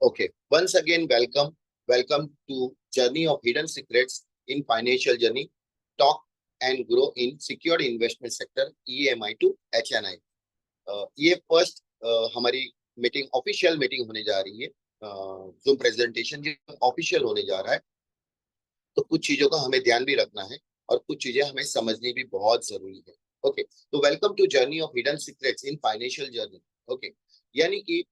Okay, once again, welcome to Journey of Hidden Secrets in Financial Journey. Talk and grow in secured investment sector EMI to HNI. ये first हमारी meeting official meeting होने जा रही है। Zoom presentation official होने जा रहा है, तो कुछ चीजों का हमें ध्यान भी रखना है और कुछ चीजें हमें समझनी भी बहुत जरूरी है। ओके, तो welcome to journey of hidden secrets in financial journey. Okay, यानी कि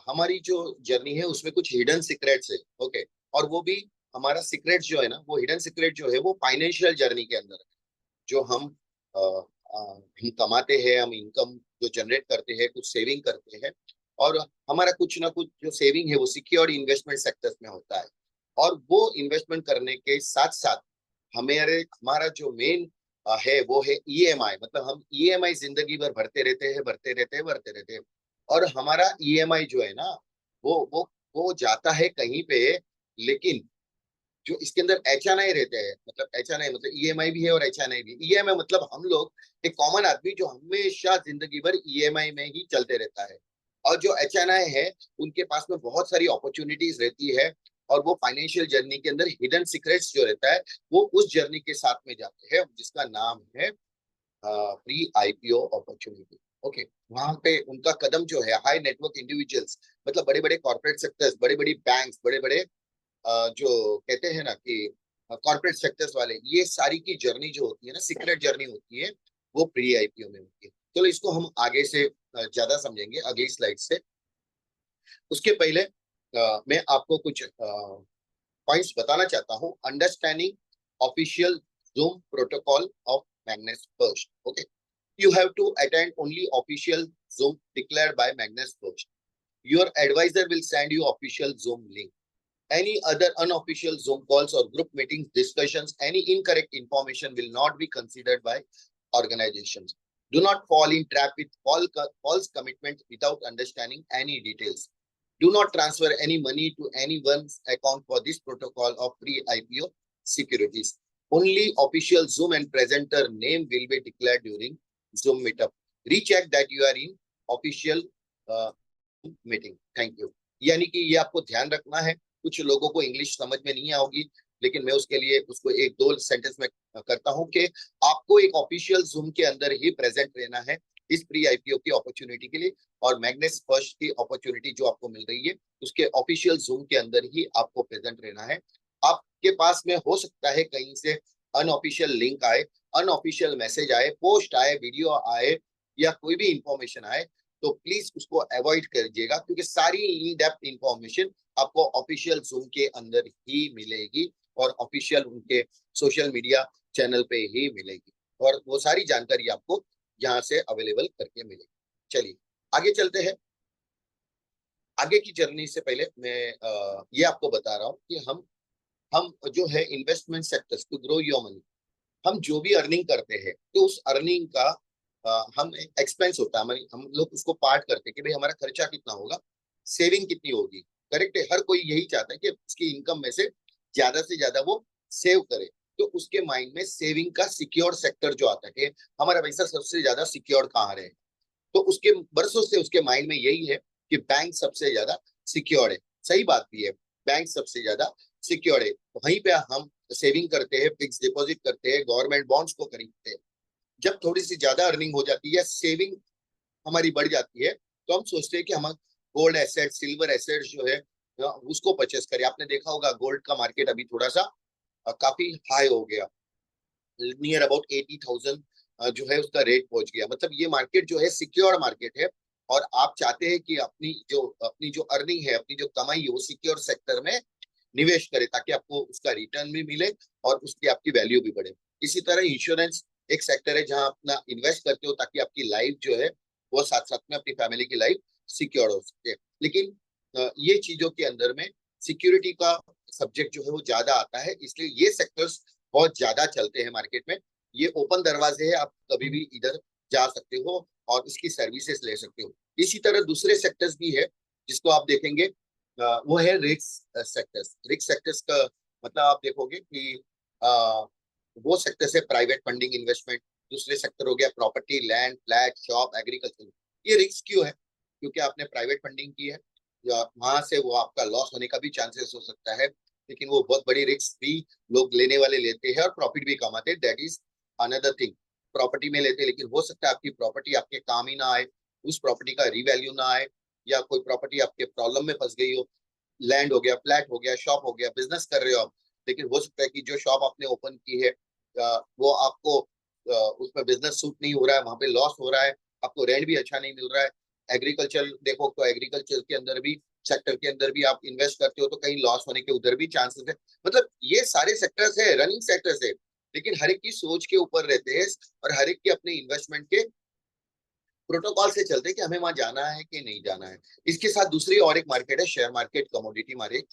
हमारी जो जर्नी है उसमें कुछ हिडन सीक्रेट्स है। ओके, और वो भी हमारा सीक्रेट जो है ना, वो हिडन सीक्रेट जो है वो फाइनेंशियल जर्नी के अंदर है। जो हम कमाते हैं, हम इनकम जो जनरेट करते हैं, कुछ सेविंग करते हैं, और हमारा कुछ ना कुछ जो सेविंग है वो सिक्योर्ड इन्वेस्टमेंट सेक्टर्स में होता है। और वो इन्वेस्टमेंट करने के साथ साथ हमारा जो मेन है वो है ईएमआई। मतलब हम ईएमआई जिंदगी भर भरते रहते हैं। और हमारा ईएमआई जो है ना, वो जाता है कहीं पे, लेकिन जो इसके अंदर एचएनआई रहते हैं, मतलब एचएनआई मतलब ईएमआई भी है और एचएनआई भी। ईएमआई मतलब हम लोग, एक कॉमन आदमी जो हमेशा जिंदगी भर ईएमआई में ही चलते रहता है। और जो एचएनआई है, उनके पास में बहुत सारी अपॉर्चुनिटीज रहती है, और वो फाइनेंशियल जर्नी के अंदर हिडन सीक्रेट्स जो रहता है वो उस जर्नी के साथ में जाते हैं, जिसका नाम है प्री आईपीओ अपॉर्चुनिटी। ओके, वहां पे उनका कदम जो है हाई नेटवर्क इंडिविजुअल्स, मतलब बड़े बड़े कॉर्पोरेट सेक्टर्स, बड़े बड़ी बैंक्स, बड़े बड़े जो कहते हैं ना कि कॉर्पोरेट सेक्टर्स वाले, ये सारी की जर्नी जो होती है ना, सीक्रेट जर्नी होती है, वो प्री आईपीओ में होती है। चलो इसको हम आगे से ज्यादा समझेंगे अगली स्लाइड से। उसके पहले मैं आपको कुछ पॉइंट्स बताना चाहता हूँ। Understanding official zoom protocol of मैग्नेस first. Okay, you have to attend only official Zoom declared by Magnus first. Your advisor will send you official Zoom link. Any other unofficial Zoom calls or group meetings, discussions, any incorrect information will not be considered by organizations. Do not fall in trap with false commitment without understanding any details. Do not transfer any money to anyone's account for this protocol of pre-IPO securities. Only official Zoom and presenter name will be declared during Zoom meetup. Recheck that you are in official meeting. Thank you. यानी कि ये आपको ध्यान रखना है। कुछ लोगों को इंग्लिश समझ में नहीं आओगी, लेकिन मैं उसके लिए उसको एक दो सेंटेंस में करता हूं कि आपको एक ऑफिशियल जूम के अंदर ही प्रेजेंट रहना है इस प्री आईपीओ की अपॉर्चुनिटी के लिए, और मैग्नेस फर्स्ट की अपॉर्चुनिटी जो आपको मिल रही है उसके ऑफिशियल जूम के अंदर ही आपको प्रेजेंट रहना है। आपके पास में हो सकता है कहीं से अनऑफिशियल लिंक आए, अनऑफिशियल मैसेज आए, पोस्ट आए, वीडियो आए, या कोई भी इंफॉर्मेशन आए, तो प्लीज उसको अवॉइड करिएगा, क्योंकि सारी इन डेप्थ इंफॉर्मेशन आपको ऑफिशियल जूम के अंदर ही मिलेगी और ऑफिशियल उनके सोशल मीडिया चैनल पे ही मिलेगी, और वो सारी जानकारी आपको यहाँ से अवेलेबल करके मिलेगी। चलिए आगे चलते हैं। आगे की जर्नी से पहले मैं ये आपको बता रहा हूँ कि हम जो है investment sectors to grow your money, हम जो भी अर्निंग करते हैं तो उस अर्निंग का हम एक्सपेंस होता है, हम लोग उसको पार्ट करते हैं कि भाई हमारा खर्चा कितना होगा, सेविंग कितनी होगी। करेक्ट है, हर कोई यही चाहता है कि उसकी इनकम में से ज्यादा वो सेव करे। तो उसके माइंड में सेविंग का सिक्योर सेक्टर जो आता है कि हमारा पैसा सबसे ज्यादा सिक्योर कहाँ रहे, तो उसके बरसों से उसके माइंड में यही है कि बैंक सबसे ज्यादा सिक्योर है। सही बात भी है, बैंक सबसे ज्यादा सिक्योर है। वहीं पे हम सेविंग करते हैं, फिक्स डिपॉजिट करते हैं, गवर्नमेंट बॉन्ड्स को खरीदते हैं। जब थोड़ी सी ज्यादा अर्निंग हो जाती है, सेविंग हमारी बढ़ जाती है, तो हम सोचते हैं कि हम गोल्ड एसेट, सिल्वर एसेट जो है उसको परचेस करें। आपने देखा होगा गोल्ड का मार्केट अभी थोड़ा सा काफी हाई हो गया, नियर अबाउट 80,000 जो है उसका रेट पहुंच गया। मतलब ये मार्केट जो है सिक्योर मार्केट है, और आप चाहते हैं कि अपनी जो अर्निंग है, अपनी जो कमाई है, वो सिक्योर सेक्टर में निवेश करें, ताकि आपको उसका रिटर्न भी मिले और उसकी आपकी वैल्यू भी बढ़े। इसी तरह इंश्योरेंस एक सेक्टर है जहां अपना इन्वेस्ट करते हो, ताकि आपकी लाइफ जो है वो साथ साथ में अपनी फैमिली की लाइफ सिक्योर हो सके। लेकिन ये चीजों के अंदर में सिक्योरिटी का सब्जेक्ट जो है वो ज्यादा आता है, इसलिए ये सेक्टर्स बहुत ज्यादा चलते हैं मार्केट में। ये ओपन दरवाजे है, आप कभी भी इधर जा सकते हो और इसकी सर्विसेज ले सकते हो। इसी तरह दूसरे सेक्टर्स भी है जिसको आप देखेंगे, वो है रिस्क सेक्टर्स। रिस्क सेक्टर्स का मतलब आप देखोगे कि वो सेक्टर्स है प्राइवेट फंडिंग, इन्वेस्टमेंट। दूसरे सेक्टर हो गया property, land, flat, shop, agriculture. ये रिस्क क्यों है? क्योंकि आपने प्राइवेट फंडिंग की है, वहां से वो आपका लॉस होने का भी चांसेस हो सकता है, लेकिन वो बहुत बड़ी रिस्क भी लोग लेने वाले लेते हैं और प्रॉफिट भी कमाते हैं। That is another thing. Property में लेते हैं, लेकिन हो सकता है आपकी प्रॉपर्टी आपके काम ही ना आए, उस प्रॉपर्टी का रिवैल्यू ना आए, या कोई प्रॉपर्टी आपके प्रॉब्लम में फंस गई हो। लैंड हो गया, फ्लैट हो गया, शॉप हो गया, बिजनेस कर रहे हो आप, लेकिन हो सकता है कि जो शॉप आपने ओपन की है वो आपको उसमें बिजनेस सूट नहीं हो रहा है, वहां पे लॉस हो रहा है, आपको रेंट भी अच्छा नहीं मिल रहा है। एग्रीकल्चर देखो तो एग्रीकल्चर के अंदर भी, सेक्टर के अंदर भी आप इन्वेस्ट करते हो तो कहीं लॉस होने के उधर भी चांसेस है। मतलब ये सारे सेक्टर्स है, रनिंग सेक्टर्स है, लेकिन हर एक की सोच के ऊपर रहते हैं और हर एक के अपने इन्वेस्टमेंट के प्रोटोकॉल से चलते हैं कि हमें वहां जाना है कि नहीं जाना है। इसके साथ दूसरी और एक मार्केट है, share market, commodity market,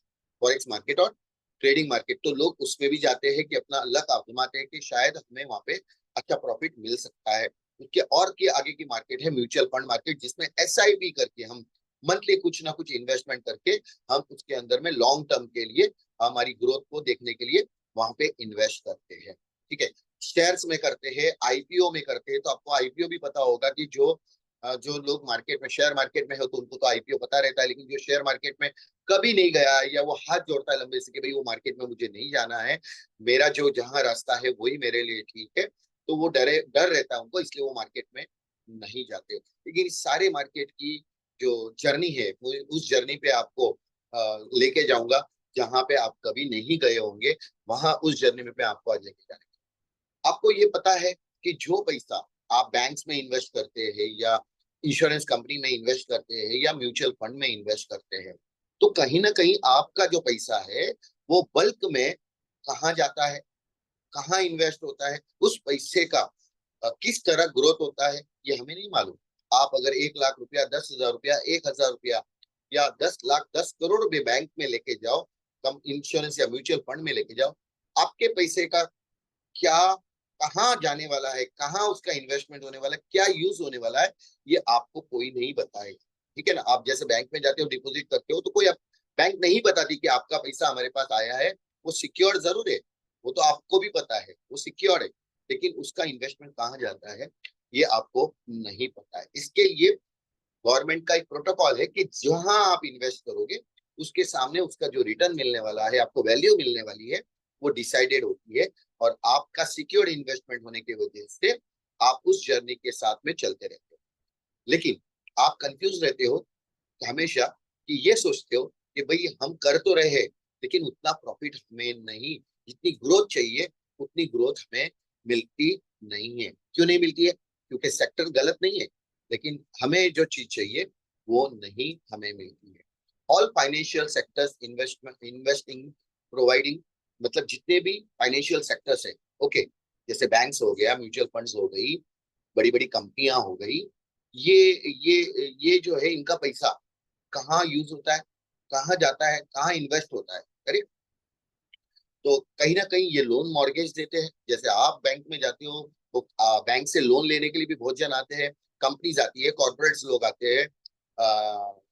forex market और ट्रेडिंग मार्केट। तो लोग उसमें भी जाते हैं कि अपना लक आजमाते हैं कि शायद हमें वहां पे अच्छा प्रॉफिट मिल सकता है। उसके और के आगे की मार्केट है म्यूचुअल फंड मार्केट, जिसमें एसआईपी करके हम मंथली कुछ ना कुछ इन्वेस्टमेंट करके हम उसके अंदर में लॉन्ग टर्म के लिए हमारी ग्रोथ को देखने के लिए वहां पे इन्वेस्ट करते हैं। ठीक है। शेयर्स में करते हैं, आईपीओ में करते हैं। तो आपको आईपीओ भी पता होगा कि जो लोग मार्केट में, शेयर मार्केट में हो तो उनको तो आईपीओ पता रहता है, लेकिन जो शेयर मार्केट में कभी नहीं गया या वो हाथ जोड़ता है लंबे से कि भाई वो मार्केट में मुझे नहीं जाना है, मेरा जो जहां रास्ता है वही मेरे लिए ठीक है, तो वो डर रहता है उनको, इसलिए वो मार्केट में नहीं जाते। लेकिन इस सारे मार्केट की जो जर्नी है वो, उस जर्नी पे आपको लेके जाऊंगा जहां पे आप कभी नहीं गए होंगे, वहां उस जर्नी में पे आपको आज लेके जाएंगे। आपको ये पता है कि जो पैसा आप बैंक्स में इन्वेस्ट करते हैं या इंश्योरेंस कंपनी में इन्वेस्ट करते हैं या म्यूचुअल फंड में इन्वेस्ट करते हैं, तो कहीं ना कहीं आपका जो पैसा है वो बल्क में कहाँ जाता है, कहाँ इन्वेस्ट होता है, उस पैसे का किस तरह ग्रोथ होता है, ये हमें नहीं मालूम। आप अगर 1 लाख रुपया, 10 हजार रुपया, 1 हजार रुपया या 10 लाख, 10 करोड़ रुपए बैंक में लेके जाओ, कम इंश्योरेंस या म्यूचुअल फंड में लेके जाओ, आपके पैसे का क्या, कहाँ जाने वाला है, कहाँ उसका इन्वेस्टमेंट होने वाला है, क्या यूज होने वाला है, ये आपको कोई नहीं बताएगा। ठीक है ना। आप जैसे बैंक में जाते हो, डिपॉजिट करते हो, तो कोई बैंक नहीं बताती कि आपका पैसा हमारे पास आया है। वो सिक्योर जरूर है, वो तो आपको भी पता है वो सिक्योर है, लेकिन उसका इन्वेस्टमेंट कहाँ जाता है ये आपको नहीं पता है। इसके लिए गवर्नमेंट का एक प्रोटोकॉल है कि जहां आप इन्वेस्ट करोगे उसके सामने उसका जो रिटर्न मिलने वाला है, आपको वैल्यू मिलने वाली है, वो डिसाइडेड होती है। और आपका सिक्योर्ड इन्वेस्टमेंट होने की वजह से आप उस जर्नी के साथ में चलते रहते हो। लेकिन आप कंफ्यूज रहते हो हमेशा, कि ये सोचते हो कि भाई हम कर तो रहे लेकिन उतना प्रॉफिट हमें नहीं, जितनी ग्रोथ चाहिए उतनी ग्रोथ हमें मिलती नहीं है। क्यों नहीं मिलती है? क्योंकि सेक्टर गलत नहीं है, लेकिन हमें जो चीज चाहिए वो नहीं हमें मिलती है। All financial sectors investing providing, मतलब जितने भी फाइनेंशियल सेक्टर्स है, ओके, जैसे बैंक्स हो गया, म्यूचुअल फंड्स हो गई, बड़ी बड़ी कंपनियां हो गई, ये ये जो है इनका पैसा कहाँ यूज होता है, कहाँ जाता है, कहाँ इन्वेस्ट होता है, करेक्ट। तो कहीं ना कहीं ये लोन मॉर्गेज देते हैं। जैसे आप बैंक में जाते हो तो बैंक से लोन लेने के लिए भी बहुत जन आते हैं, कंपनीज आती है, कॉर्पोरेट्स लोग आते हैं,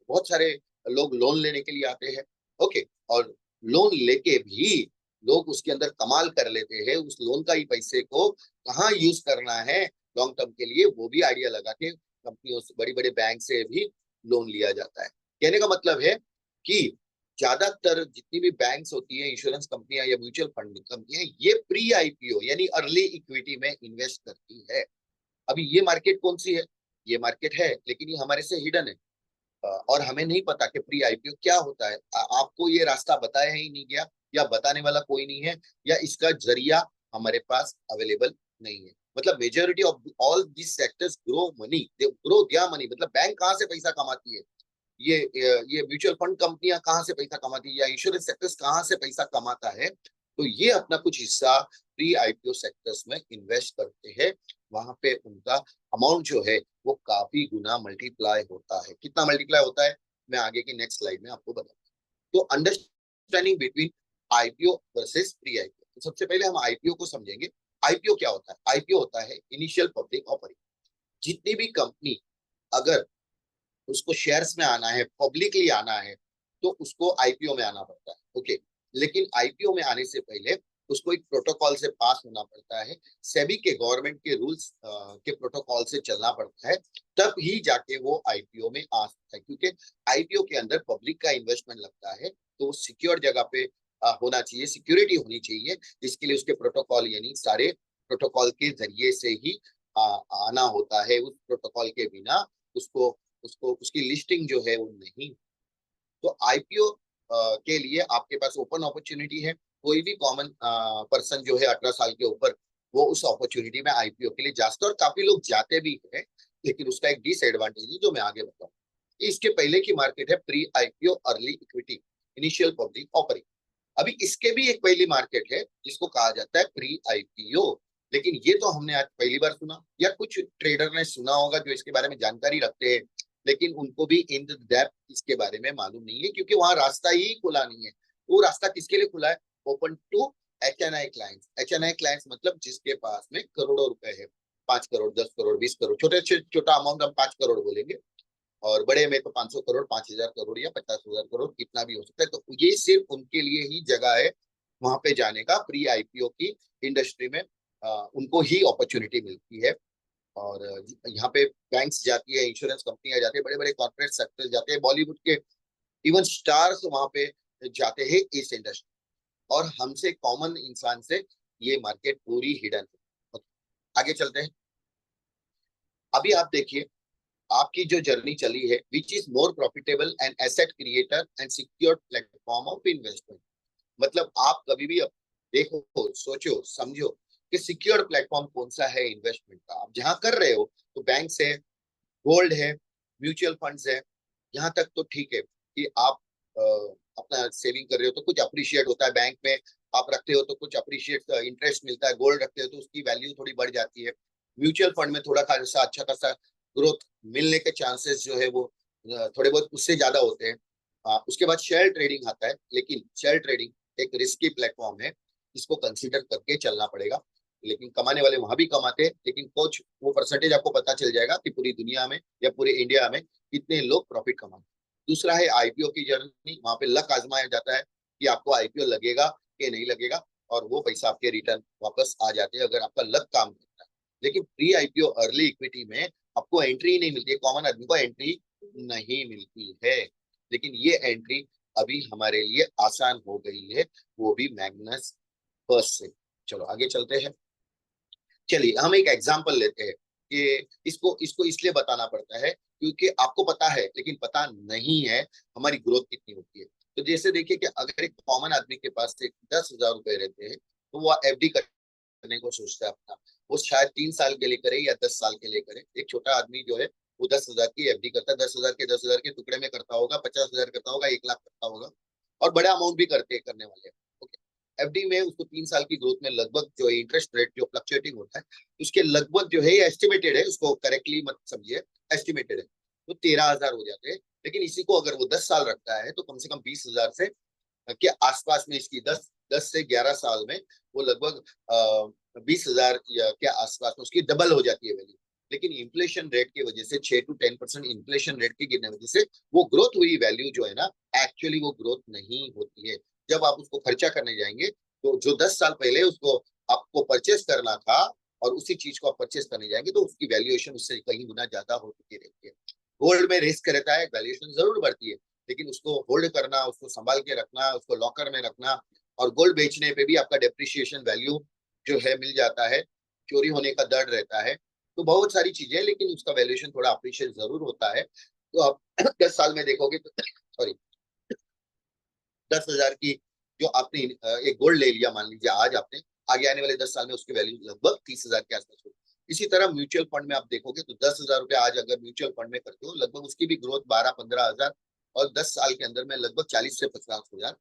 बहुत सारे लोग लोन लेने के लिए आते हैं। ओके। और लोन लेके भी लोग उसके अंदर कमाल कर लेते हैं, उस लोन का ही पैसे को कहाँ यूज करना है लॉन्ग टर्म के लिए, वो भी आइडिया लगा के कंपनियों से, बड़ी बड़े बैंक से भी लोन लिया जाता है। कहने का मतलब है कि ज्यादातर जितनी भी बैंक्स होती है, इंश्योरेंस कंपनियां या म्यूचुअल फंड कंपनियां, ये प्री आईपीओ यानी अर्ली इक्विटी में इन्वेस्ट करती है। अभी ये मार्केट कौन सी है? ये मार्केट है, लेकिन ये हमारे से हिडन है। और हमें नहीं पता कि प्री आईपीओ क्या होता है। आपको ये रास्ता बताया ही नहीं गया, या बताने वाला कोई नहीं है, या इसका जरिया हमारे पास अवेलेबल नहीं है। मतलब majority of all this sectors grow money, they grow दिया मनी। मतलब बैंक कहाँ से पैसा कमाती है, ये ये म्यूचुअल फंड कंपनियां कहाँ से पैसा कमाती है, या इंश्योरेंस सेक्टर्स कहाँ से पैसा कमाता है, तो ये अपना कुछ हिस्सा प्री आईपीओ सेक्टर्स में इन्वेस्ट करते हैं। वहां पे उनका अमाउंट जो है वो काफी गुना मल्टीप्लाई होता है। कितना मल्टीप्लाई होता है मैं आगे की नेक्स्ट स्लाइड में आपको बताऊंगा। तो understanding between IPO versus pre IPO, तो सबसे पहले हम आईपीओ को समझेंगे। आईपीओ क्या होता है? आईपीओ होता है इनिशियल पब्लिक ऑफरिंग। जितनी भी कंपनी अगर उसको शेयर्स में आना है, पब्लिकली आना है, तो उसको आईपीओ में आना पड़ता है। ओके। लेकिन आईपीओ में आने से पहले उसको एक प्रोटोकॉल से पास होना पड़ता है, सेबी के गवर्नमेंट के रूल्स के प्रोटोकॉल से चलना पड़ता है, तब ही जाके वो आईपीओ में आ सकता है। क्योंकि आईपीओ के अंदर पब्लिक का इन्वेस्टमेंट लगता है, तो वो सिक्योर जगह पे होना चाहिए, सिक्योरिटी होनी चाहिए। इसके लिए उसके प्रोटोकॉल यानी सारे प्रोटोकॉल के जरिए से ही आना होता है। उस प्रोटोकॉल के बिना उसको उसको उसकी लिस्टिंग जो है वो नहीं। तो आईपीओ के लिए आपके पास ओपन अपॉर्चुनिटी है। कोई भी कॉमन पर्सन जो है 18 साल के ऊपर, वो उस अपॉर्चुनिटी में आईपीओ के लिए जा सकते हैं, और काफी लोग जाते भी हैं। लेकिन उसका एक डिसएडवांटेज है जो मैं आगे बताऊंगा। इसके पहले की मार्केट है pre IPO early equity initial public offering. अभी इसके भी एक पहली मार्केट है जिसको कहा जाता है प्री आईपीओ। लेकिन ये तो हमने आज पहली बार सुना, या कुछ ट्रेडर ने सुना होगा जो इसके बारे में जानकारी रखते हैं, लेकिन उनको भी इन डेप्थ इसके बारे में मालूम नहीं है, क्योंकि वहां रास्ता ही खुला नहीं है। वो रास्ता किसके लिए खुला है? Open to HNI clients. HNI clients मतलब जिसके पास में करोड़ों रुपए है, 5 करोड़, 10 करोड़, 20 करोड़, छोटे छोटा अमाउंट हम 5 करोड़ बोलेंगे, और बड़े में तो 500 करोड़, 5000 करोड़ या 50,000 करोड़, कितना भी हो सकता है। तो ये सिर्फ उनके लिए ही जगह है वहां पे जाने का। प्री आईपीओ की इंडस्ट्री में उनको ही अपॉर्चुनिटी मिलती है। और यहाँ पे बैंक्स जाती है, इंश्योरेंस कंपनियां जाती है, बड़े बड़े कॉर्पोरेट सेक्टर जाते हैं, बॉलीवुड के इवन स्टार्स वहां पे जाते हैं इस इंडस्ट्री। और हमसे कॉमन इंसान से ये मार्केट पूरी हिडन है। आगे चलते हैं। अभी आप देखिए, आपकी जो जर्नी चली है, which is more profitable and asset creator and secure platform of investment. मतलब आप कभी भी देखो, सोचो, समझो कि सिक्योर प्लेटफॉर्म कौन सा है इन्वेस्टमेंट का। आप जहां कर रहे हो तो बैंक है, गोल्ड है, म्यूचुअल फंड्स है। यहाँ तक तो ठीक है कि आप अपना सेविंग कर रहे हो तो कुछ अप्रिशिएट होता है, बैंक में आप रखते हो तो कुछ अप्रिशिएट इंटरेस्ट मिलता है, गोल्ड रखते हो तो उसकी वैल्यू थोड़ी बढ़ जाती है, म्यूचुअल फंड में थोड़ा खासा अच्छा खासा ग्रोथ मिलने के चांसेस जो है वो थोड़े बहुत उससे ज्यादा होते हैं। उसके बाद शेयर ट्रेडिंग आता है, लेकिन शेयर ट्रेडिंग एक रिस्की प्लेटफॉर्म है, इसको कंसीडर करके चलना पड़ेगा। लेकिन कमाने वाले वहां भी कमाते हैं, लेकिन कुछ वो परसेंटेज आपको पता चल जाएगा कि पूरी दुनिया में या पूरे इंडिया में कितने लोग प्रॉफिट कमाते हैं। दूसरा है आईपीओ की जर्नी। वहां पे लक आजमाया जाता है कि आपको आईपीओ लगेगा कि नहीं लगेगा, और वो पैसा आपके रिटर्न वापस आ जाते हैं अगर आपका लक काम करता है। लेकिन प्री आईपीओ अर्ली इक्विटी में आपको एंट्री नहीं मिलती है, कॉमन आदमी को एंट्री नहीं मिलती है। लेकिन ये एंट्री अभी हमारे लिए आसान हो गई है, वो भी मैग्नस फर्स्ट से। चलो आगे चलते हैं। चलिए हम एक एग्जांपल लेते हैं कि इसको इसको इसलिए बताना पड़ता है क्योंकि आपको पता है लेकिन पता नहीं है हमारी ग्रोथ कितनी होती है। तो जैसे देखिए कि अगर एक कॉमन आदमी के पास एक 10,000 रुपए रहते हैं, तो वो एफडी करने को सोचता है अपना। वो शायद 3 साल के लिए करे या 10 साल के लिए करे। एक छोटा आदमी जो है वो 10,000 की एफडी करता है, 10,000 के टुकड़े में करता होगा, 50,000 करता होगा, 1 लाख करता होगा, और बड़ा अमाउंट भी करने वाले हैं। एफडी में उसको 3 साल की ग्रोथ में लगभग जो है इंटरेस्ट रेट जो फ्लक्चुएटिंग होता है, उसके लगभग जो है एस्टिमेटेड है, उसको करेक्टली मत समझिए, एस्टिमेटेड है, तो 13,000 हो जाते हैं। लेकिन इसी को अगर वो 10 साल रखता है तो कम से कम 20,000 से के आसपास में इसकी 10 से 11 साल में वो लगभग 20,000 या के आसपास में उसकी डबल हो जाती है वैल्यू। लेकिन इन्फ्लेशन रेट की वजह से 6 to 10% इन्फ्लेशन रेट के गिरने वजह से वो ग्रोथ हुई वैल्यू जो है ना, एक्चुअली वो ग्रोथ नहीं होती है। जब आप उसको खर्चा करने जाएंगे तो जो 10 साल पहले उसको आपको परचेस करना था और उसी चीज को आप परचेस करने जाएंगे तो उसकी वैल्यूएशन उससे कहीं गुना ज्यादा हो चुकी रहती है। गोल्ड में रिस्क रहता है, वैल्यूएशन जरूर बढ़ती है, लेकिन उसको होल्ड करना, उसको संभाल के रखना, उसको लॉकर में रखना, और गोल्ड बेचने पे भी आपका डेप्रिसिएशन वैल्यू जो है मिल जाता है, चोरी होने का डर रहता है। तो बहुत सारी चीजें, लेकिन उसका वैल्यूएशन थोड़ा अप्रिशिएट जरूर होता है। तो आप 10 साल में देखोगे तो सॉरी 10,000 की जो आपने एक गोल्ड ले लिया, मान लीजिए आज आपने, आगे आने वाले 10 साल में उसकी वैल्यू लगभग 30,000 के आसपास होगी। इसी तरह म्यूचुअल फंड में आप देखोगे तो 10,000 रुपए आज अगर म्यूचुअल फंड में करते हो, लगभग उसकी भी ग्रोथ 12-15 हजार, और 10 साल के अंदर में लगभग 40 से 50 हजार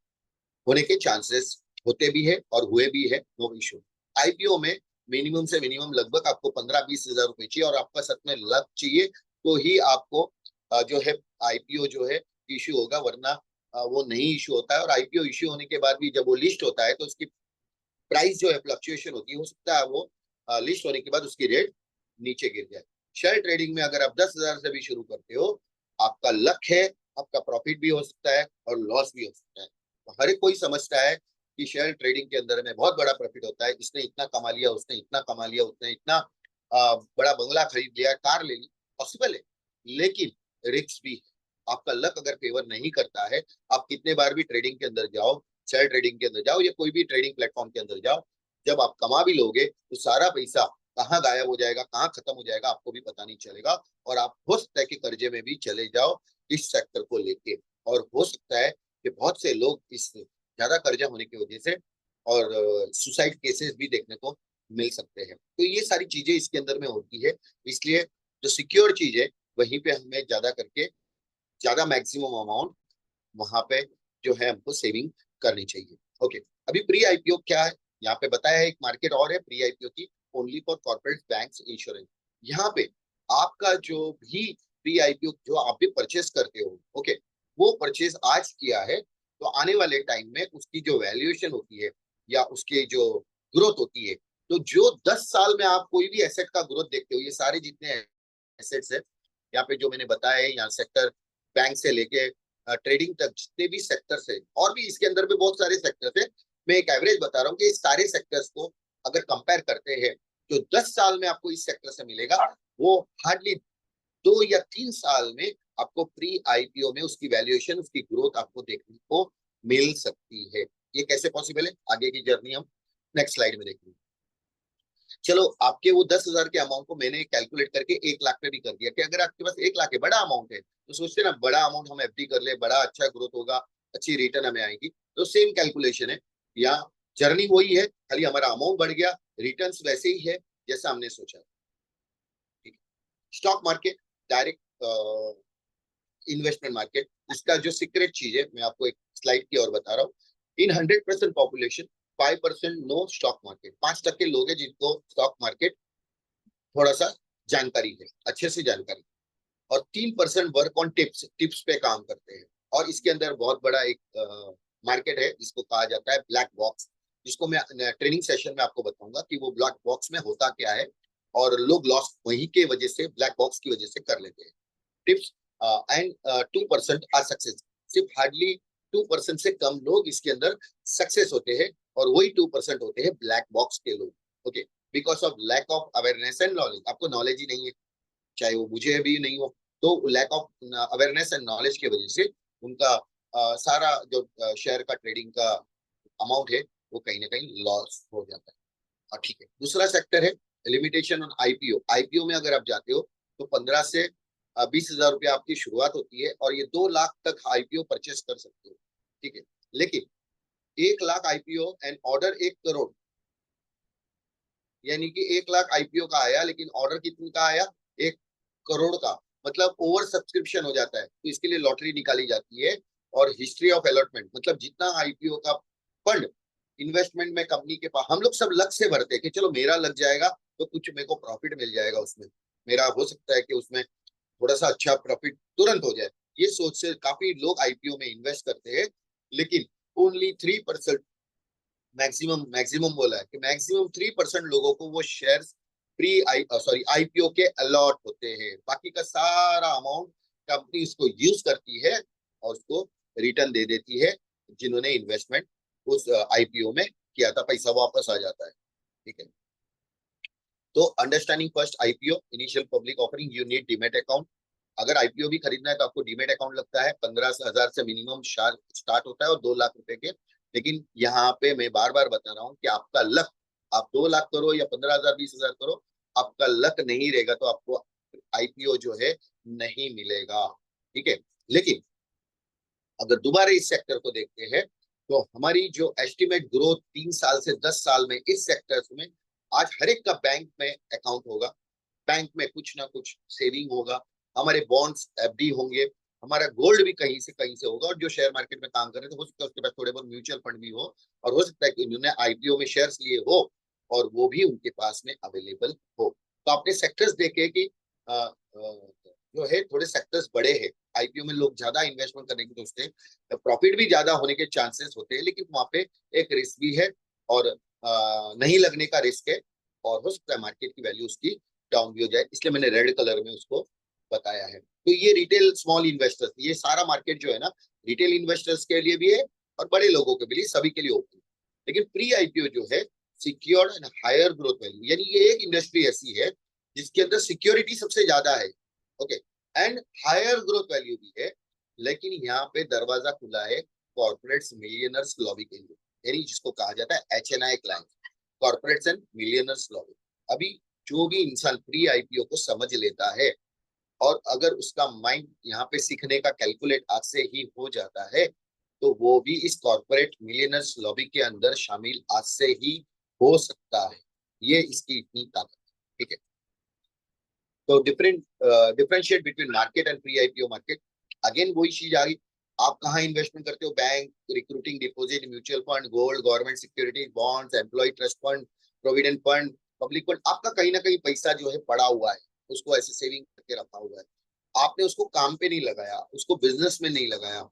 होने के चांसेस होते भी है और हुए भी है, नो इशू। आईपीओ में मिनिमम से मिनिमम लगभग आपको 15-20 हजार रुपए चाहिए, और आपका सच में लक चाहिए तो ही आपको जो है आईपीओ जो है इश्यू होगा, वरना वो नहीं इश्यू होता है। और आईपीओ इश्यू होने के बाद भी जब वो लिस्ट होता है तो उसकी प्राइस जो है फ्लक्चुएशन होती है, हो सकता है वो लिस्ट होने के बाद उसकी रेट नीचे गिर जाए। शेयर ट्रेडिंग में अगर आप 10,000 से भी शुरू करते हो, आपका लक है, आपका प्रॉफिट भी हो सकता है और लॉस भी हो सकता है। तो हर एक कोई समझता है कि शेयर ट्रेडिंग के अंदर में बहुत बड़ा प्रॉफिट होता है, इसने इतना कमा लिया, उसने इतना कमा लिया, उसने इतना बड़ा बंगला खरीद लिया, कार ले ली, पॉसिबल है, लेकिन रिस्क भी है। आपका लक अगर फेवर नहीं करता है, आप कितने बार भी ट्रेडिंग के अंदर जाओ, शेयर ट्रेडिंग के अंदर जाओ या कोई भी ट्रेडिंग प्लेटफॉर्म के अंदर जाओ, जब आप कमा भी लोगे तो सारा पैसा कहाँ गायब हो जाएगा, कहाँ खत्म हो जाएगा, आपको भी पता नहीं चलेगा। और आप हो सकता है कि कर्जे में भी चले जाओ इस सेक्टर को लेके, और हो सकता है कि बहुत से लोग इस ज्यादा कर्जा होने की वजह से और सुसाइड केसेस भी देखने को मिल सकते हैं। तो ये सारी चीजें इसके अंदर में होती है, इसलिए जो सिक्योर चीज है वहीं पे हमें ज्यादा करके ज्यादा मैक्सिमम अमाउंट वहां पे जो है हमको सेविंग करनी चाहिए। ओके, अभी प्री आईपीओ क्या है, यहाँ पे बताया है, एक मार्केट और है प्री आईपीओ की, only for corporate banks insurance. यहाँ पे आपका जो भी प्री आईपीओ जो आप भी परचेस करते हो, ओके, वो परचेस आज किया है तो आने वाले टाइम में उसकी जो वैल्यूएशन होती है या उसके जो ग्रोथ होती है, तो जो 10 साल में आप कोई भी एसेट का ग्रोथ देखते हो, ये सारे जितने एसेट्स है यहाँ पे जो मैंने बताया है, यहाँ सेक्टर बैंक से लेके ट्रेडिंग तक जितने भी सेक्टर्स है, और भी इसके अंदर भी बहुत सारे सेक्टर्स है, मैं एक एवरेज बता रहा हूँ कि इस सारे सेक्टर्स को अगर कंपेयर करते हैं, जो 10 साल में आपको इस सेक्टर से मिलेगा, वो हार्डली 2 या 3 साल में आपको प्री आईपीओ में उसकी वैल्यूएशन, उसकी ग्रोथ आपको देखने को मिल सकती है। ये कैसे पॉसिबल है, आगे की जर्नी हम नेक्स्ट स्लाइड में देखेंगे। चलो, आपके वो 10,000 के अमाउंट को मैंने कैलकुलेट करके 1 लाख पे भी कर दिया कि अगर आपके पास 1 लाख है, बड़ा अमाउंट है, तो सोचते ना बड़ा अमाउंट हम एफडी कर ले, बड़ा अच्छा ग्रोथ होगा, अच्छी रिटर्न हमें आएगी। तो सेम कैलकुलेशन है, या जर्नी वही है, खाली हमारा अमाउंट बढ़ गया, रिटर्न वैसे ही है जैसा हमने सोचा। ठीक है, stock market direct investment market, इसका जो सीक्रेट चीज है मैं आपको एक स्लाइड की और बता रहा हूँ। इन 100% पॉपुलेशन 5% नो स्टॉक मार्केट, 5% लोग हैं जिनको स्टॉक मार्केट थोड़ा सा जानकारी है, अच्छे से जानकारी, और 3% वर्क ऑन टिप्स, टिप्स पे काम करते हैं। और इसके अंदर बहुत बड़ा एक मार्केट है जिसको कहा जाता है ब्लैक बॉक्स, जिसको मैं ट्रेनिंग सेशन में आपको बताऊंगा कि वो ब्लैक बॉक्स में होता क्या है, और लोग लॉस वहीं के वजह से, ब्लैक बॉक्स की वजह से कर लेते हैं। टिप्स एंड 2% आर सक्सेस, सिर्फ हार्डली 2% से कम लोग इसके अंदर सक्सेस होते हैं, और वही 2% होते हैं ब्लैक बॉक्स के लोग। Okay, because of lack of awareness and knowledge, आपको नॉलेज ही नहीं है, चाहे वो मुझे भी नहीं हो, तो lack of awareness and knowledge की वजह से उनका सारा जो शेयर का ट्रेडिंग का अमाउंट है वो कहीं ना कहीं लॉस हो जाता है। ठीक है, दूसरा सेक्टर है लिमिटेशन ऑन आईपीओ। आईपीओ में अगर आप जाते हो तो 15 से 20,000 रुपया आपकी शुरुआत होती है, और ये 2 लाख तक आईपीओ परचेस कर सकते हो। ठीक है, लेकिन 1 lakh IPO and order 1 crore, यानी कि 1 लाख आईपीओ का आया लेकिन ऑर्डर कितने का आया, 1 करोड़ का, मतलब ओवर सब्सक्रिप्शन हो जाता है, तो इसके लिए लॉटरी निकाली जाती है। और हिस्ट्री ऑफ अलॉटमेंट, मतलब जितना आईपीओ का फंड इन्वेस्टमेंट में कंपनी के पास, हम लोग सब लक से भरते हैं कि चलो मेरा लग जाएगा तो कुछ मेरे को प्रॉफिट मिल जाएगा उसमें, मेरा हो सकता है कि उसमें थोड़ा सा अच्छा प्रॉफिट तुरंत हो जाए, ये सोच से काफी लोग आईपीओ में इन्वेस्ट करते हैं। लेकिन ओनली 3%, मैक्सिमम मैक्सिमम बोला है कि मैक्सिमम 3% लोगों को वो share pre I sorry IPO के अलॉट होते हैं, बाकी का सारा अमाउंट कंपनी उसको यूज करती है और उसको रिटर्न दे देती है, जिन्होंने इन्वेस्टमेंट उस आईपीओ में किया था, पैसा वापस आ जाता है। ठीक है, तो understanding first IPO initial public offering, you need demat account. अगर आईपीओ भी खरीदना है तो आपको डीमेट अकाउंट लगता है, 15,000 से मिनिमम स्टार्ट होता है और 2 लाख रुपए के। लेकिन यहाँ पे मैं बार बार बता रहा हूँ कि आपका लक, आप 2 लाख करो या 15,000 20,000 करो, आपका लक नहीं रहेगा तो आपको आईपीओ जो है नहीं मिलेगा। ठीक है, लेकिन अगर दोबारा इस सेक्टर को देखते हैं तो हमारी जो एस्टिमेट ग्रोथ 3 साल से 10 साल में इस सेक्टर में, आज हर एक का बैंक में अकाउंट होगा, बैंक में कुछ ना कुछ सेविंग होगा, हमारे बॉन्ड्स एफडी होंगे, हमारा गोल्ड भी कहीं से होगा, और जो शेयर मार्केट में काम कर रहे थे हो सकता है उसके पास थोड़े बहुत म्यूचुअल फंड भी हो, और हो सकता है कि उन्होंने आईपीओ में शेयर्स लिए हो और वो भी उनके पास में अवेलेबल हो। तो आपने सेक्टर्स देखे कि जो है थोड़े सेक्टर्स बड़े हैं, आईपीओ में लोग ज्यादा इन्वेस्टमेंट करने की सोचते हैं, प्रॉफिट भी ज्यादा होने के चांसेस होते हैं, लेकिन वहां पे एक रिस्क भी है, और नहीं लगने का रिस्क है, और हो सकता है मार्केट की वैल्यू उसकी डाउन भी हो जाए, इसलिए मैंने रेड कलर में उसको बताया है। तो ये रिटेल स्मॉल इन्वेस्टर्स, ये सारा मार्केट जो है ना, रिटेल इन्वेस्टर्स के लिए भी है और बड़े लोगों के लिए, सभी के लिए ओपन। लेकिन प्री आईपीओ जो है secured and higher growth value, यानी ये एक इंडस्ट्री ऐसी है जिसके अंदर सिक्योरिटी सबसे ज्यादा है, okay, and higher growth value भी है। लेकिन यहाँ पे दरवाजा खुला है कॉर्पोरेट्स मिलियनर्स लॉबी के लिए, यानी जिसको कहा जाता है HNI client, corporates and millionaires lobby. अभी जो भी इंसान प्री आईपीओ को समझ लेता है और अगर उसका माइंड यहाँ पे सीखने का कैलकुलेट आज से ही हो जाता है, तो वो भी इस कॉर्पोरेट मिलियनर्स लॉबी के अंदर शामिल आज से ही हो सकता है। ये इसकी इतनी ताकत है, ठीक है। तो differentiate between market and pre IPO market, again वही चीज आ गई। आप कहाँ इन्वेस्टमेंट करते हो? Bank, recruiting deposit, mutual fund, gold, government security, bonds, employ trust fund, provident fund, public fund. आपका कहीं ना कहीं पैसा जो है पड़ा हुआ है, उसको ऐसे सेविंग करके रखा हुआ है, आपने उसको काम पे नहीं लगाया, उसको बिजनेस में नहीं लगाया,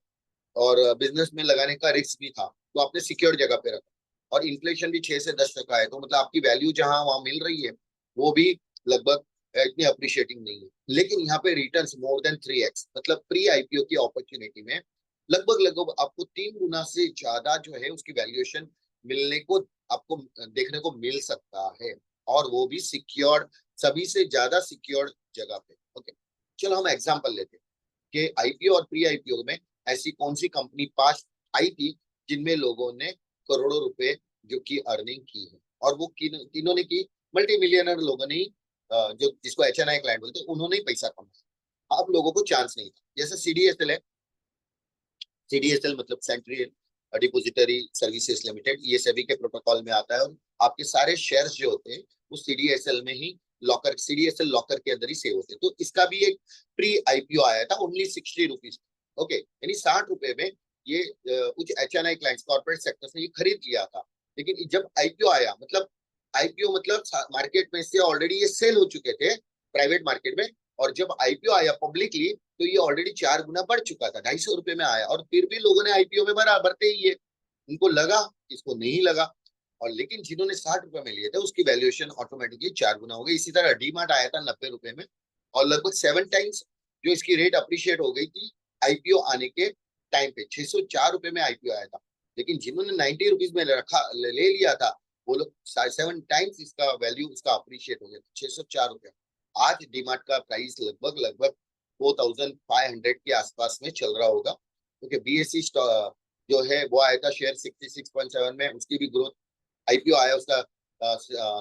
और बिजनेस में लगाने का रिस्क भी था, तो आपने सिक्योर जगह पे रखा, और इन्फ्लेशन भी 6 से 10% है, तो मतलब आपकी वैल्यू जहां वहां मिल रही है वो भी लगभग इतनी अप्रिशिएटिंग नहीं है। लेकिन यहाँ पे रिटर्न्स मोर देन 3x, मतलब प्री आईपीओ की अपॉर्चुनिटी में लगभग लगभग आपको 3 गुना से ज्यादा जो है उसकी वैल्यूएशन मिलने को आपको देखने को मिल सकता है, और वो भी सिक्योर्ड, सभी से ज्यादा सिक्योर्ड जगह पे, ओके। चलो हम एग्जांपल लेते हैं कि आईपीओ और प्री आईपीओ में ऐसी कौन सी कंपनी पास आई थी जिनमें लोगों ने करोड़ों रुपए जो की अर्निंग की है, और वो तीनों ने की, मल्टी मिलियनर लोगों ने जो जिसको HNI क्लाइंट बोलते हैं, उन्होंने ही पैसा कमाया। अब लोगों को चांस नहीं था। जैसे CDSL है, CDSL मतलब सेंट्रल डिपोजिटरी सर्विसेज लिमिटेड, ये सभी के प्रोटोकॉल में आता है, और आपके सारे शेयर्स जो होते हैं वो CDSL में ही लॉकर, CDSL लॉकर के अंदर ही सेव होते हैं। तो इसका भी एक प्री आईपीओ आया था, ओनली 60 रुपीज, ओके, यानी 60 रुपए में ये कुछ HNI क्लाइंट्स, कॉर्पोरेट सेक्टर्स ने ये खरीद लिया था। लेकिन जब आईपीओ आया, मतलब आईपीओ मतलब मार्केट में से ऑलरेडी ये सेल हो चुके थे प्राइवेट मार्केट में, और जब आईपीओ आया पब्लिकली तो ये ऑलरेडी 4 गुना बढ़ चुका था, 250 रुपए में आया, और फिर भी लोगों ने आईपीओ में भरा, भरते ही ये उनको लगा, इसको नहीं लगा। और लेकिन जिन्होंने 60 रुपए में लिए थे उसकी वैल्यूएशन ऑटोमेटिकली 4 गुना हो गई। इसी तरह डीमार्ट आया था 90 रुपए में, और लगभग 7 टाइम्स जो इसकी रेट अप्रिशिएट हो गई थी आईपीओ आने के टाइम पे। 604 रुपए में आईपीओ आया था, लेकिन जिन्होंने 90 रुपीज में रखा, ले लिया था, वो लोग 7 टाइम्स इसका वैल्यू उसका अप्रिशिएट हो गया, 604 रुपए। आज डीमार्ट का प्राइस लगभग लगभग 4500 के आसपास में चल रहा होगा, क्योंकि BSE जो है वो आया था शेयर 66.7 में, उसकी भी ग्रोथ, आईपीओ आया उसका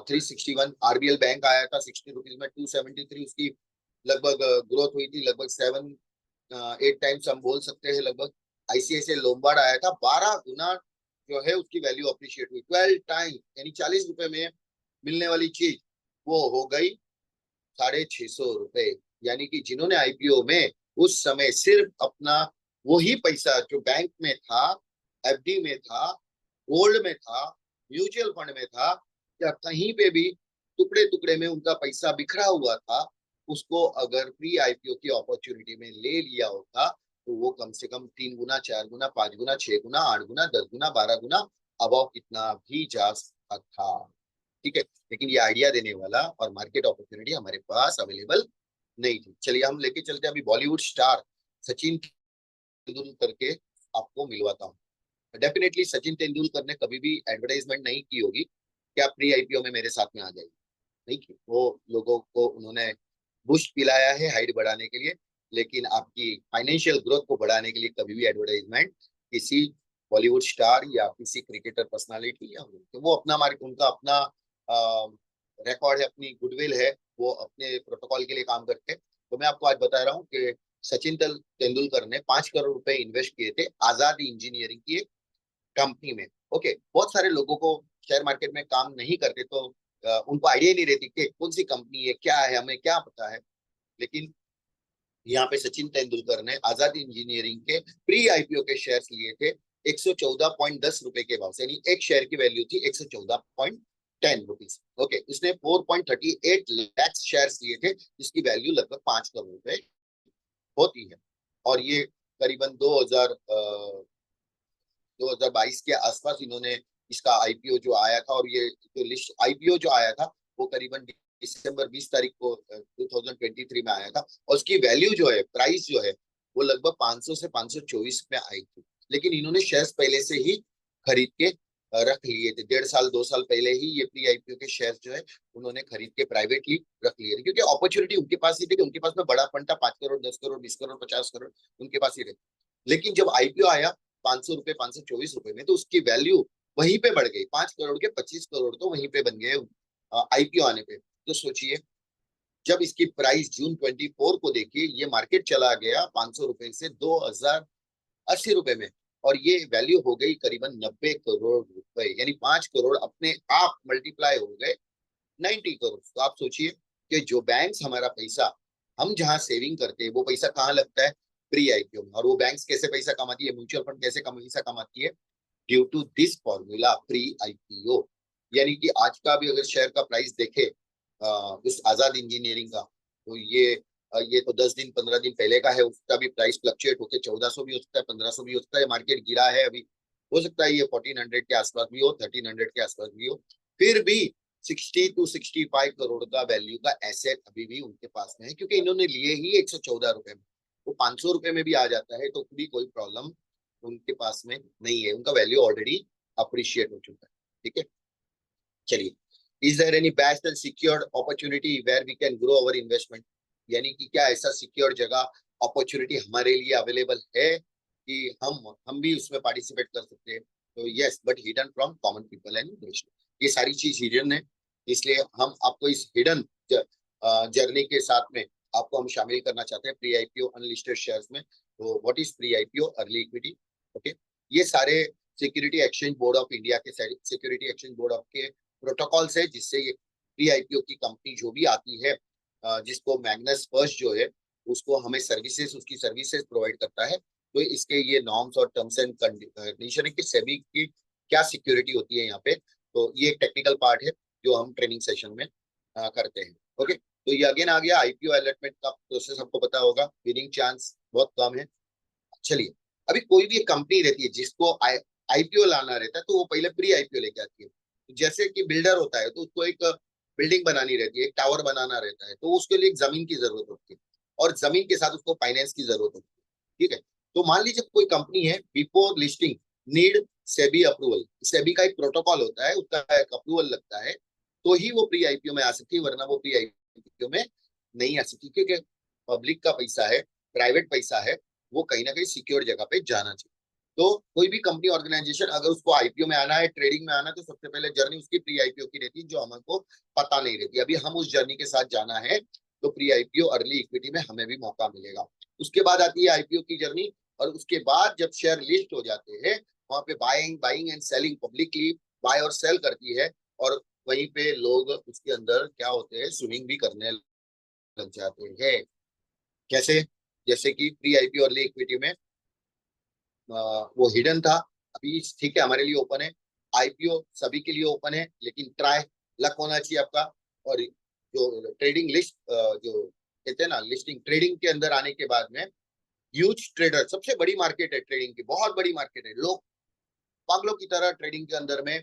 361। RBL बैंक आया था 60 रुपीज में, 273 उसकी लगभग ग्रोथ हुई थी, लगभग 7-8 टाइम्स हम बोल सकते हैं लगभग। ICICI लोम्बार्ड आया था, 12 गुना जो है उसकी वैल्यू अप्रिशिएट हुई, 12 टाइम, यानी 40 रुपए में मिलने वाली चीज वो हो गई 650 रुपए। यानी कि जिन्होंने आईपीओ में उस समय सिर्फ अपना वही पैसा जो बैंक में था, FD में था, गोल्ड में था, म्यूचुअल फंड में था, या कहीं पे भी टुकड़े टुकड़े में उनका पैसा बिखरा हुआ था, उसको अगर प्री आईपीओ की अपॉर्चुनिटी में ले लिया होता तो वो कम से कम 3 गुना, 4 गुना, 5 गुना, 6 गुना, 8 गुना, 10 गुना, 12 गुना अबाव कितना भी जा सकता था, ठीक है। लेकिन ये आइडिया देने वाला और मार्केट अपॉर्चुनिटी हमारे पास अवेलेबल नहीं थी। चलिए हम लेके चलते हैं अभी बॉलीवुड स्टार सचिन तेंदुलकर के आपको मिलवाता हूँ। डेफिनेटली सचिन तेंदुलकर ने कभी भी एडवर्टाइजमेंट नहीं की होगी कि आप प्री आईपीओ में मेरे साथ में आ जाइए, नहीं की। वो लोगों को उन्होंने बूस्ट पिलाया है हाइट बढ़ाने के लिए, लेकिन आपकी फाइनेंशियल ग्रोथ को बढ़ाने के लिए कभी भी एडवर्टाइजमेंट किसी बॉलीवुड स्टार या किसी क्रिकेटर पर्सनालिटी या तो वो अपना मार्केट, उनका अपना रिकॉर्ड है, अपनी गुडविल है, वो अपने प्रोटोकॉल के लिए काम करते हैं। तो मैं आपको आज बता रहा हूँ कि सचिन तेंदुलकर ने 5 करोड़ रुपए इन्वेस्ट किए थे आजादी इंजीनियरिंग की एक कंपनी में, ओके। बहुत सारे लोगों को शेयर मार्केट में काम नहीं करते तो उनको आइडिया नहीं रहती कि कौन सी कंपनी है, क्या है, हमें क्या पता है। लेकिन यहाँ पे सचिन तेंदुलकर ने आजादी इंजीनियरिंग के प्री आईपीओ के शेयर्स लिए थे 114.10 रुपए के भाव से, यानी एक शेयर की वैल्यू थी 114.10 रुपीज, ओके। उसने 4.38 लाख शेयर्स लिए थे जिसकी वैल्यू लगभग 5 करोड़ रुपए होती है। और ये करीबन 2022 के आसपास इन्होंने इसका आईपीओ जो आया था, और ये जो लिस्ट आईपीओ जो आया था वो करीबन दिसंबर 20 तारीख को 2023 में आया था, और उसकी वैल्यू जो है, प्राइस जो है, वो लगभग 500 से 524 में आई थी। लेकिन इन्होंने शेयर्स पहले से ही खरीद के रख लिए थे 1.5 साल 2 साल पहले ही ये प्री आईपीओ के शेयर जो है उन्होंने खरीद के प्राइवेटली रख लिए थे, क्योंकि अपॉर्चुनिटी उनके पास ही थी कि उनके पास में बड़ा फंड था, 5 करोड़ 10 करोड़ 20 करोड़ 50 करोड़ उनके पास ही रहे। लेकिन जब आईपीओ आया 500 रुपए 524 रुपए में, तो उसकी वैल्यू वहीं पे बढ़ गई, 5 करोड़ के 25 करोड़ तो वहीं पे बन गए आईपीओ आने पे। तो सोचिए, जब इसकी प्राइस जून 24 को देखिए, ये मार्केट चला गया 500 रुपए से 2080 रुपए में, और ये वैल्यू हो गई करीबन 90 करोड़ रुपए, यानी 5 करोड़ अपने आप मल्टीप्लाई हो गए 90 करोड़। तो आप सोचिए कि जो बैंक्स हमारा पैसा, हम जहां सेविंग करते हैं वो पैसा कहाँ लगता है, प्री आईपीओ में। और वो बैंक्स कैसे पैसा कमाती है, म्यूचुअल फंड कैसे पैसा कमाती है, due to this formula pre IPO. यानी कि आज का भी अगर शेयर का प्राइस देखे उस आजाद इंजीनियरिंग का, तो ये तो 10 दिन 15 दिन पहले का है, उसका भी प्राइस फ्लक्चुएट होकर 1400 भी हो सकता है, 1500 भी हो सकता है, मार्केट गिरा है अभी, हो सकता है ये 1400 के आसपास भी हो, 1300 के आसपास भी हो, फिर भी 60 to 65 करोड़ का वैल्यू का एसेट अभी भी उनके पास में है, क्योंकि इन्होंने लिए ही 114 रुपए में। वो 500 रुपए में भी आ जाता है तो भी कोई प्रॉब्लम उनके पास में नहीं है, उनका वैल्यू ऑलरेडी अप्रिशिएट हो चुका है। ठीक है, चलिए, is there any best and secured opportunity where we can grow our investment, यानी कि क्या ऐसा सिक्योर जगह अपॉर्चुनिटी हमारे लिए अवेलेबल है कि हम भी उसमें पार्टिसिपेट कर सकते हैं। तो yes, but hidden from common people and investor, ये सारी चीज हिडन है, इसलिए हम आपको इस हिडन जर्नी के साथ में आपको हम शामिल करना चाहते हैं प्री आईपीओ अनलिस्टेड शेयर्स में। तो what is pre IPO early equity, okay, ये सारे security exchange board of India के सिक्योरिटी एक्सचेंज बोर्ड ऑफ के प्रोटोकॉल्स है, जिससे ये प्री आईपीओ की कंपनी जो भी आती है, जिसको मैग्नस फर्स्ट जो है उसको हमें सर्विसेज, उसकी सर्विसेज प्रोवाइड करता है। तो इसके ये नॉर्म्स और टर्म्स एंड कंडीशन है कि सेबी की क्या सिक्योरिटी होती है यहाँ पे। तो ये एक टेक्निकल पार्ट है जो हम ट्रेनिंग सेशन में करते हैं। ओके, तो ये अगेन आ गया आईपीओ अलॉटमेंट का प्रोसेस, आपको पता होगा, विनिंग चांस बहुत कम है। चलिए, अभी कोई भी एक कंपनी रहती है जिसको आईपीओ लाना रहता है, तो वो पहले प्री आईपीओ लेके आती है। जैसे कि बिल्डर होता है तो उसको एक बिल्डिंग बनानी रहती है, एक टावर बनाना रहता है, तो उसके लिए एक जमीन की जरूरत होती है, और जमीन के साथ उसको फाइनेंस की जरूरत होती है। ठीक है, तो मान लीजिए कोई कंपनी है, before listing need SEBI approval, SEBI का एक प्रोटोकॉल होता है, उसका एक अप्रूवल लगता है, तो ही वो प्री आईपीओ में आ सकती है, वरना वो प्री आईपीओ में नहीं आ सकती, क्योंकि पब्लिक का पैसा है, प्राइवेट पैसा है, वो कहीं ना कहीं सिक्योर जगह पे जाना चाहिए। तो कोई भी कंपनी ऑर्गेनाइजेशन अगर उसको आईपीओ में आना है, ट्रेडिंग में आना है, तो सबसे पहले जर्नी उसकी प्री आईपीओ की रहती है, जो हमको पता नहीं रहती। अभी हम उस जर्नी के साथ जाना है, तो प्री आईपीओ अर्ली इक्विटी में हमें भी मौका मिलेगा। उसके बाद आती है आईपीओ की जर्नी, और उसके बाद जब शेयर लिस्ट हो जाते हैं, वहां पे buying and selling publicly buy और सेल करती है, और वहीं पे लोग उसके अंदर क्या होते हैं, स्विमिंग भी करने लग जाते हैं। कैसे, जैसे कि प्री आईपीओ अर्ली इक्विटी में वो हिडन था, अभी ठीक है हमारे लिए ओपन है। आईपीओ सभी के लिए ओपन है, लेकिन ट्राई लक होना चाहिए आपका। और जो ट्रेडिंग लिस्ट, जो कहते हैं ना लिस्टिंग, ट्रेडिंग के अंदर आने के बाद में ह्यूज ट्रेडर, सबसे बड़ी मार्केट है ट्रेडिंग की, बहुत बड़ी मार्केट है, लोग पागलों की तरह ट्रेडिंग के अंदर में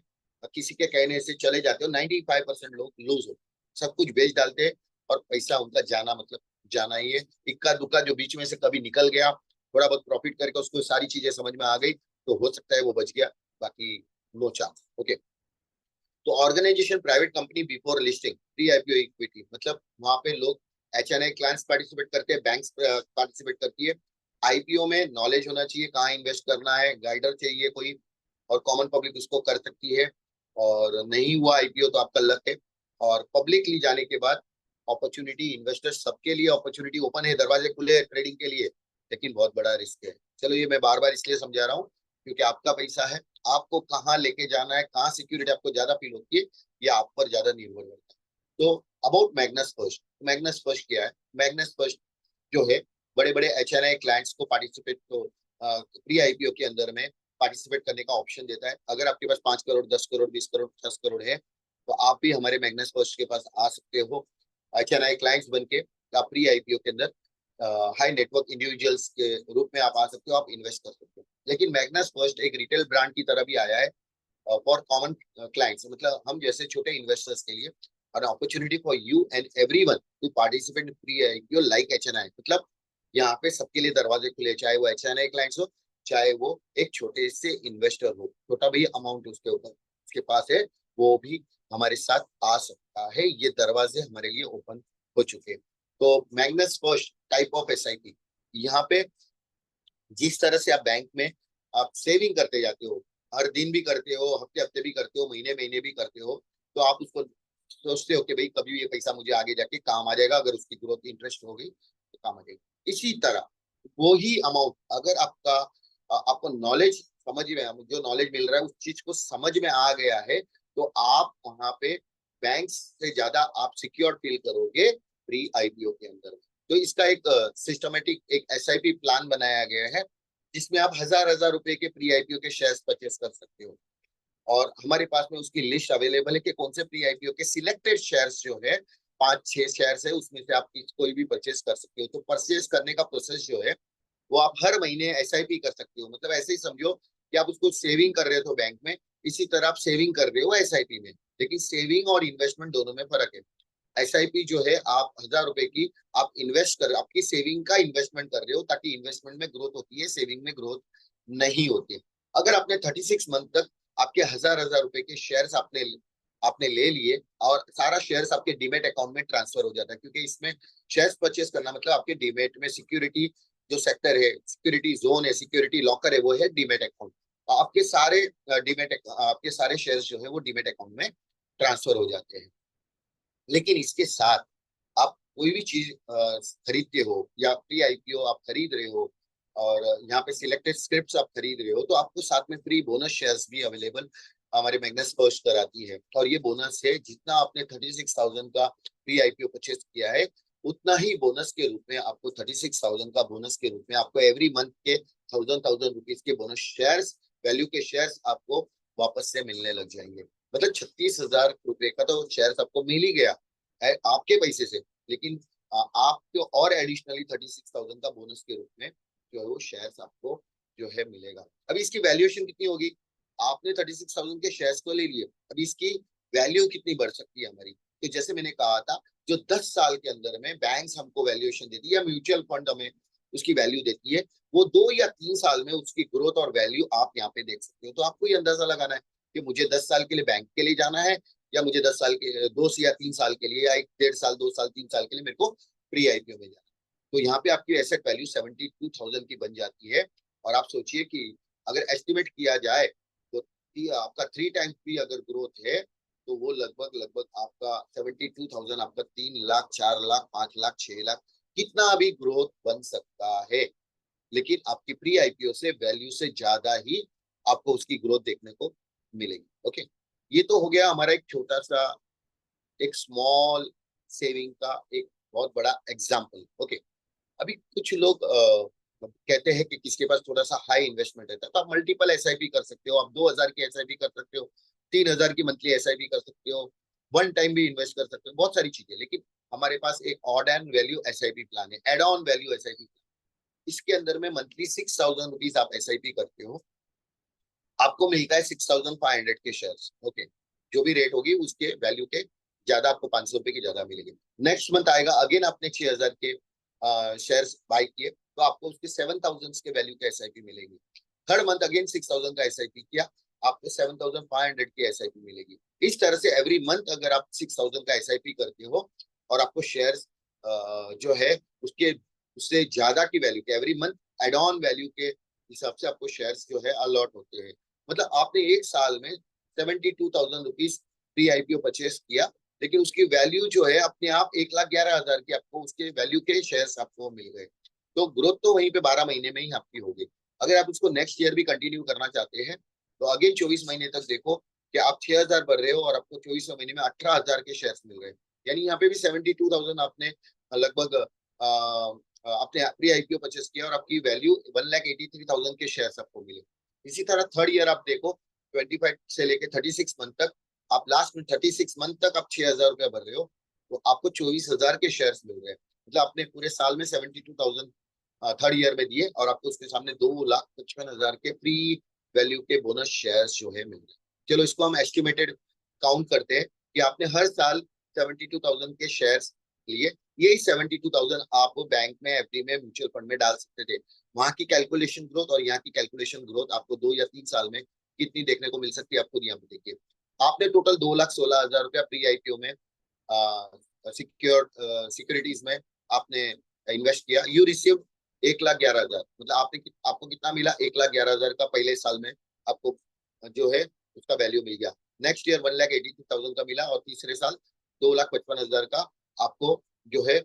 किसी के कहने से चले जाते हो, 95% लोग लूज हो, सब कुछ बेच डालते हैं, और पैसा उनका जाना मतलब जाना ही है। इक्का दुक्का जो बीच में से कभी निकल गया, थोड़ा बहुत प्रॉफिट करके उसको सारी चीजें समझ में आ गई, तो हो सकता है वो बच गया, बाकी नो चांस। ओके, तो organisation private company before listing pre IPO equity, मतलब वहां पे लोग एचएनआई क्लाइंट्स पार्टिसिपेट करते हैं, बैंक्स पार्टिसिपेट करती है। आईपीओ में नॉलेज होना चाहिए कहाँ इन्वेस्ट करना है, गाइडर चाहिए कोई, और कॉमन पब्लिक उसको कर सकती है। और नहीं हुआ आईपीओ तो आपका लक है। और पब्लिकली जाने के बाद अपॉर्चुनिटी, इन्वेस्टर्स सबके लिए अपॉर्चुनिटी ओपन है, दरवाजे खुले हैं ट्रेडिंग के लिए, लेकिन बहुत बड़ा रिस्क है। चलो, ये मैं बार बार इसलिए समझा रहा हूँ क्योंकि आपका पैसा है, आपको कहाँ लेके जाना है, कहाँ सिक्योरिटी आपको ज्यादा फील होती है, ये आप पर ज्यादा निर्भर करता है। तो about Magnus First, Magnus first क्या है, मैग्नस फर्स्ट जो है बड़े बड़े एचएनआई क्लाइंट्स को पार्टिसिपेट, तो प्री आईपीओ के अंदर में पार्टिसिपेट करने का ऑप्शन देता है। अगर आपके पास 5 करोड़ 10 करोड़ 20 करोड़ 50 करोड़ है, तो आप भी हमारे मैग्नस फर्स्ट के पास आ सकते हो, एचएनआई क्लाइंट्स बन के। आप प्री आईपीओ के अंदर हाई नेटवर्क इंडिविजुअल्स के रूप में आप आ सकते हो, आप इन्वेस्ट कर सकते हो। लेकिन मैग्नस फर्स्ट एक रिटेल ब्रांड की तरह भी आया है फॉर कॉमन क्लाइंट्स, मतलब हम जैसे छोटे इन्वेस्टर्स के लिए, और opportunity for you and everyone to participate in pre IPO like HNI, मतलब यहाँ पे सबके लिए दरवाजे खुले, चाहे वो एचएनआई क्लाइंट्स हो चाहे वो एक छोटे से इन्वेस्टर हो, छोटा भी अमाउंट उसके ऊपर उसके पास है, वो भी हमारे साथ आ सकता है। ये दरवाजे हमारे लिए ओपन हो चुके हैं। तो Magnus first type of SIP, यहाँ पे जिस तरह से आप बैंक में आप सेविंग करते जाते हो, हर दिन भी करते हो, हफ्ते हफ्ते भी करते हो, महीने महीने भी करते हो, तो आप उसको सोचते हो कि भाई कभी ये पैसा मुझे आगे जाके काम आ जाएगा, अगर उसकी ग्रोथ इंटरेस्ट हो गई तो काम आ जाएगी। इसी तरह वो ही अमाउंट अगर आपको नॉलेज समझ में, जो नॉलेज मिल रहा है उस चीज को समझ में आ गया है, तो आप वहां पे बैंक से ज्यादा आप सिक्योर फील करोगे प्री आईपीओ के अंदर। तो इसका एक सिस्टमेटिक एक एसआईपी प्लान बनाया गया है, जिसमें आप हजार हजार रुपए के प्री आईपीओ के शेयर्स परचेस कर सकते हो। और हमारे पास में उसकी लिस्ट अवेलेबल है कि कौन से प्री आईपीओ के सिलेक्टेड शेयर्स जो है, 5-6 शेयर्स है, उसमें से आप कोई भी परचेस कर सकते हो। तो परचेस करने का प्रोसेस जो है वो आप हर महीने एसआईपी कर सकते हो। मतलब ऐसे ही समझो कि आप उसको सेविंग कर रहे हो बैंक में, इसी तरह आप सेविंग कर रहे हो एसआईपी में। लेकिन सेविंग और इन्वेस्टमेंट दोनों में फर्क है। एसआईपी जो है आप 1000 रुपए की आप इन्वेस्ट कर, आपकी सेविंग का इन्वेस्टमेंट कर रहे हो, ताकि इन्वेस्टमेंट में ग्रोथ होती है, सेविंग में ग्रोथ नहीं होती है। अगर आपने 36 मंथ तक आपके हजार हजार रुपए के शेयर्स आपने आपने ले लिए और सारा शेयर्स आपके डीमेट अकाउंट में ट्रांसफर हो जाता है, क्योंकि इसमें शेयर्स परचेस करना मतलब आपके डीमेट में सिक्योरिटी जो सेक्टर है, सिक्योरिटी जोन है, सिक्योरिटी लॉकर है, वो है डीमेट अकाउंट। आपके सारे डीमेट आपके सारे शेयर्स जो है वो डीमेट अकाउंट में ट्रांसफर हो जाते हैं। लेकिन इसके साथ आप कोई भी चीज खरीदते हो या प्री आईपीओ आप खरीद रहे हो और यहाँ पे सिलेक्टेड स्क्रिप्ट्स आप खरीद रहे हो, तो आपको साथ में फ्री बोनस शेयर्स भी अवेलेबल हमारे मैग्नस फर्स्ट कराती है। और ये बोनस है, जितना आपने 36,000 का प्री आईपीओ परचेस किया है, उतना ही बोनस के रूप में आपको 36,000 का बोनस के रूप में आपको एवरी मंथ के 1000 रुपीज के बोनस शेयर्स, वैल्यू के शेयर्स आपको वापस से मिलने लग जाएंगे। मतलब 36,000 रुपए का तो शेयर्स आपको मिल ही गया आपके पैसे से। लेकिन आपको और एडिशनली 36,000 का बोनस के रूप में जो है वो शेयर्स आपको जो है मिलेगा। अभी इसकी वैल्यूएशन कितनी होगी? आपने 36,000 के शेयर्स को ले लिए, अभी इसकी वैल्यू कितनी बढ़ सकती है हमारी? तो जैसे मैंने कहा था, जो 10 साल के अंदर में बैंक्स हमको वैल्यूएशन देती है या म्यूचुअल फंड हमें उसकी वैल्यू देती है, वो 2 या 3 साल में उसकी ग्रोथ और वैल्यू आप यहाँ पे देख सकते हो। तो आपको ये अंदाजा लगाना है कि मुझे 10 साल के लिए बैंक के लिए जाना है, या मुझे 10 साल के 2 या 3 साल के लिए, या 1-1.5 साल 2 साल 3 साल के लिए मेरे को प्री आईपीओ में जाना है। तो यहाँ पे आपकी एसेट वैल्यू 72,000 की बन जाती है। और आप सोचिए कि अगर एस्टिमेट किया जाए तो आपका 3 टाइम्स भी अगर ग्रोथ है, तो वो लगभग लगभग आपका 72,000 आपका 3 लाख, 4 लाख, 5 लाख, 6 लाख कितना भी ग्रोथ बन सकता है। लेकिन आपकी प्री आईपीओ से वैल्यू से ज्यादा ही आपको उसकी ग्रोथ देखने को मिलेगी। ओके, ये तो हो गया हमारा एक छोटा सा एक स्मॉल सेविंग का एक बहुत बड़ा एग्जाम्पल। ओके, अभी कुछ लोग कहते हैं कि किसके पास थोड़ा सा हाई इन्वेस्टमेंट रहता है, तो आप मल्टीपल एसआईपी कर सकते हो, आप 2,000 की एसआईपी कर सकते हो, 3,000 की मंथली एसआईपी कर सकते हो, वन टाइम भी इन्वेस्ट कर सकते हो, बहुत सारी चीजें। लेकिन हमारे पास एक odd and value SIP plan है, एड ऑन वैल्यू एसआईपी। इसके अंदर में मंथली 6,000 रुपीज आप एसआईपी करते हो, आपको मिलता है 6,500 के शेयर्स। ओके, जो भी रेट होगी उसके वैल्यू के ज्यादा आपको 500 रुपए की ज्यादा मिलेगी। नेक्स्ट मंथ आएगा, अगेन आपने 6,000 के शेयर्स बाय किए, तो आपको उसके 7,000 के वैल्यू के एसआईपी मिलेगी। थर्ड मंथ अगेन 6,000 का एसआईपी किया, आपको 7,500 की एसआईपी मिलेगी। इस तरह से एवरी मंथ अगर आप 6,000 का एसआईपी करते हो और आपको शेयर्स जो है उसके उससे ज्यादा की वैल्यू के every month add on value के हिसाब से आपको शेयर्स जो है अलॉट होते हैं। मतलब आपने एक साल में 72,000 रुपीज प्री आईपीओ परचेस किया, लेकिन उसकी वैल्यू जो है अपने आप 1,11,000 की आपको उसके वैल्यू के शेयर्स आपको मिल गए। तो ग्रोथ तो वहीं पे 12 महीने में ही आपकी होगी। अगर आप उसको नेक्स्ट ईयर भी कंटिन्यू करना चाहते हैं, तो अगेन 24 महीने तक देखो कि आप 6,000 भर रहे हो और आपको 24 महीने में 18,000 के शेयर्स मिल रहे हैं। यानी यहाँ पे भी 72,000 आपने लगभग आपने प्री आईपीओ परचेस किया और आपकी वैल्यू 1,83,000 के शेयर्स आपको मिले। इसी तरह थर्ड ईयर आप देखो, 25 से लेके 36 मंथ तक, आप लास्ट में 36 मंथ तक आप 6,000 रुपया भर रहे हो, तो आपको 24,000 के शेयर्स मिल रहे हैं। मतलब आपने पूरे साल में 72,000 थर्ड ईयर में दिए और आपको उसके सामने 2,55,000 के फ्री वैल्यू के बोनस शेयर्स जो है मिल रहे हैं। चलो इसको हम एस्टिमेटेड काउंट करते हैं कि आपने हर साल 72,000 के शेयर्स लिए, यही 72,000 आप बैंक में, एफडी में, म्यूचुअल फंड में डाल सकते थे। वहां की कैलकुलेशन ग्रोथ और यहाँ की कैलकुलेशन ग्रोथ आपको 2 या 3 साल में कितनी देखने को मिल सकती है, आपको यहाँ पे देखिए। आपने टोटल 2,16,000 रुपया प्री आईपीओ में सिक्योरिटीज में आपने इन्वेस्ट किया। यू रिसीव 1,11,000, मतलब आपको कितना मिला? 1,11,000 का पहले साल में आपको जो है उसका वैल्यू मिल गया। नेक्स्ट ईयर 1,82,000 का मिला और तीसरे साल 2,55,000 का आपको जो है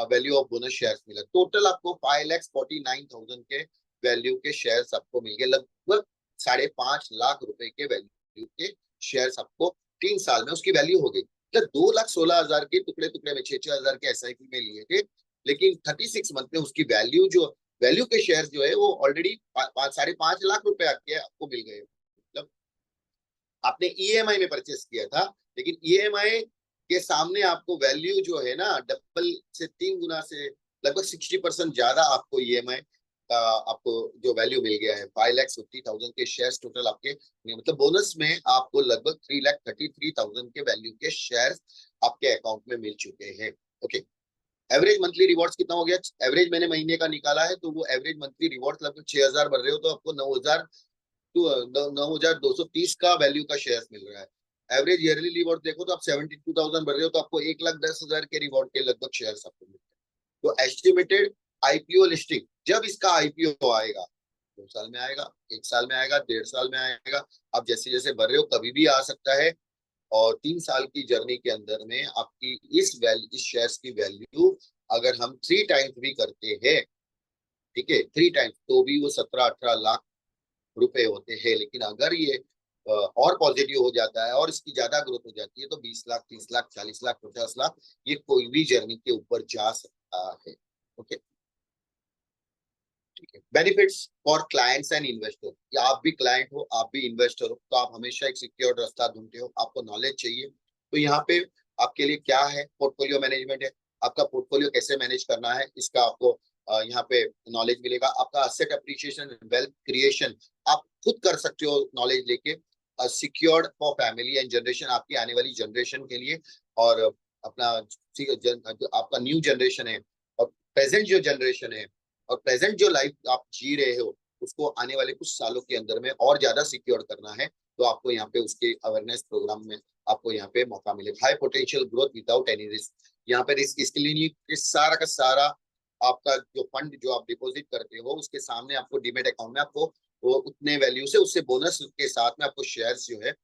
वैल्यू ऑफ बोनस शेयर्स मिला। टोटल आपको 5,49,000 के वैल्यू के शेयर्स आपको मिल गए। लगभग 5.5 लाख रुपए के वैल्यू के शेयर्स आपको 3 साल में उसकी वैल्यू हो गई। मतलब 2,16,000 के टुकड़े टुकड़े में 6,000 के एसआईपी में लिए थे, लेकिन 36 मंथ में उसकी वैल्यू के शेयर जो है वो ऑलरेडी 5.5 लाख रुपए के आपको मिल गए। मतलब आपने ईएमआई में परचेस किया था, लेकिन ईएमआई के सामने आपको वैल्यू जो है ना डबल से 3 गुना से लगभग 60% ज्यादा आपको ईएमआई का आपको जो वैल्यू मिल गया है। 5,50,000 के शेयर्स टोटल आपके, मतलब बोनस में आपको लगभग 3,33,000 के वैल्यू के शेयर्स आपके अकाउंट में मिल चुके हैं। ओके, एवरेज मंथली रिवॉर्ड्स कितना हो गया? एवरेज मैंने महीने का निकाला है, तो वो एवरेज मंथली रिवॉर्ड लगभग 6,000 भर रहे हो तो आपको 9,230 का वैल्यू का शेयर मिल रहा है। एवरेज ईयरली रिवॉर्ड देखो तो आप 72,000 भर रहे हो तो आपको 1,10,000 के रिवॉर्ड के लगभग शेयर आपको मिलते हैं। तो एस्टिमेटेड आईपीओ लिस्टिंग, जब इसका आईपीओ आएगा, 2 साल में आएगा, 1 साल में आएगा, 1.5 साल में आएगा, आप जैसे जैसे भर रहे हो कभी भी आ सकता है। और 3 साल की जर्नी के अंदर में आपकी इस शेयर्स की वैल्यू अगर हम 3 टाइम्स भी करते हैं, ठीक है, 3 टाइम्स, तो भी वो 17-18 लाख रुपए होते हैं। लेकिन अगर ये और पॉजिटिव हो जाता है और इसकी ज्यादा ग्रोथ हो जाती है तो 20 लाख, 30 लाख, 40 लाख, 50 लाख, ये कोई भी जर्नी के ऊपर जा सकता है। ओके, ठीक है। Benefits for clients and investor, या आप भी क्लाइंट हो, आप भी इन्वेस्टर हो, तो आप हमेशा एक सिक्योर रास्ता ढूंढते हो, आपको नॉलेज चाहिए। तो यहाँ पे आपके लिए क्या है? पोर्टफोलियो मैनेजमेंट है। आपका पोर्टफोलियो कैसे मैनेज करना है इसका आपको यहाँ पे नॉलेज मिलेगा। आपका असेट अप्रिशिएशन, वेल्थ क्रिएशन आप खुद कर सकते हो नॉलेज लेके। Secured for family and generation, आपकी आने वाली जनरेशन के लिए। और अपना जो आपका न्यू जनरेशन है और प्रेजेंट जो जनरेशन है और प्रेजेंट जो लाइफ आप जी रहे हो उसको आने वाले कुछ सालों के अंदर में और ज्यादा सिक्योर करना है, तो आपको यहाँ पे उसके अवेयरनेस प्रोग्राम में आपको यहाँ पे मौका मिलेगा। High potential growth without any risk, यहाँ पे रिस्क इसके लिए नहीं कि सारा का सारा आपका जो फंड जो आप डिपॉजिट करते हो उसके सामने आपको डीमेट अकाउंट में आपको वो उतने वैल्यू से उससे बोनस के साथ में आपको शेयर्स जो है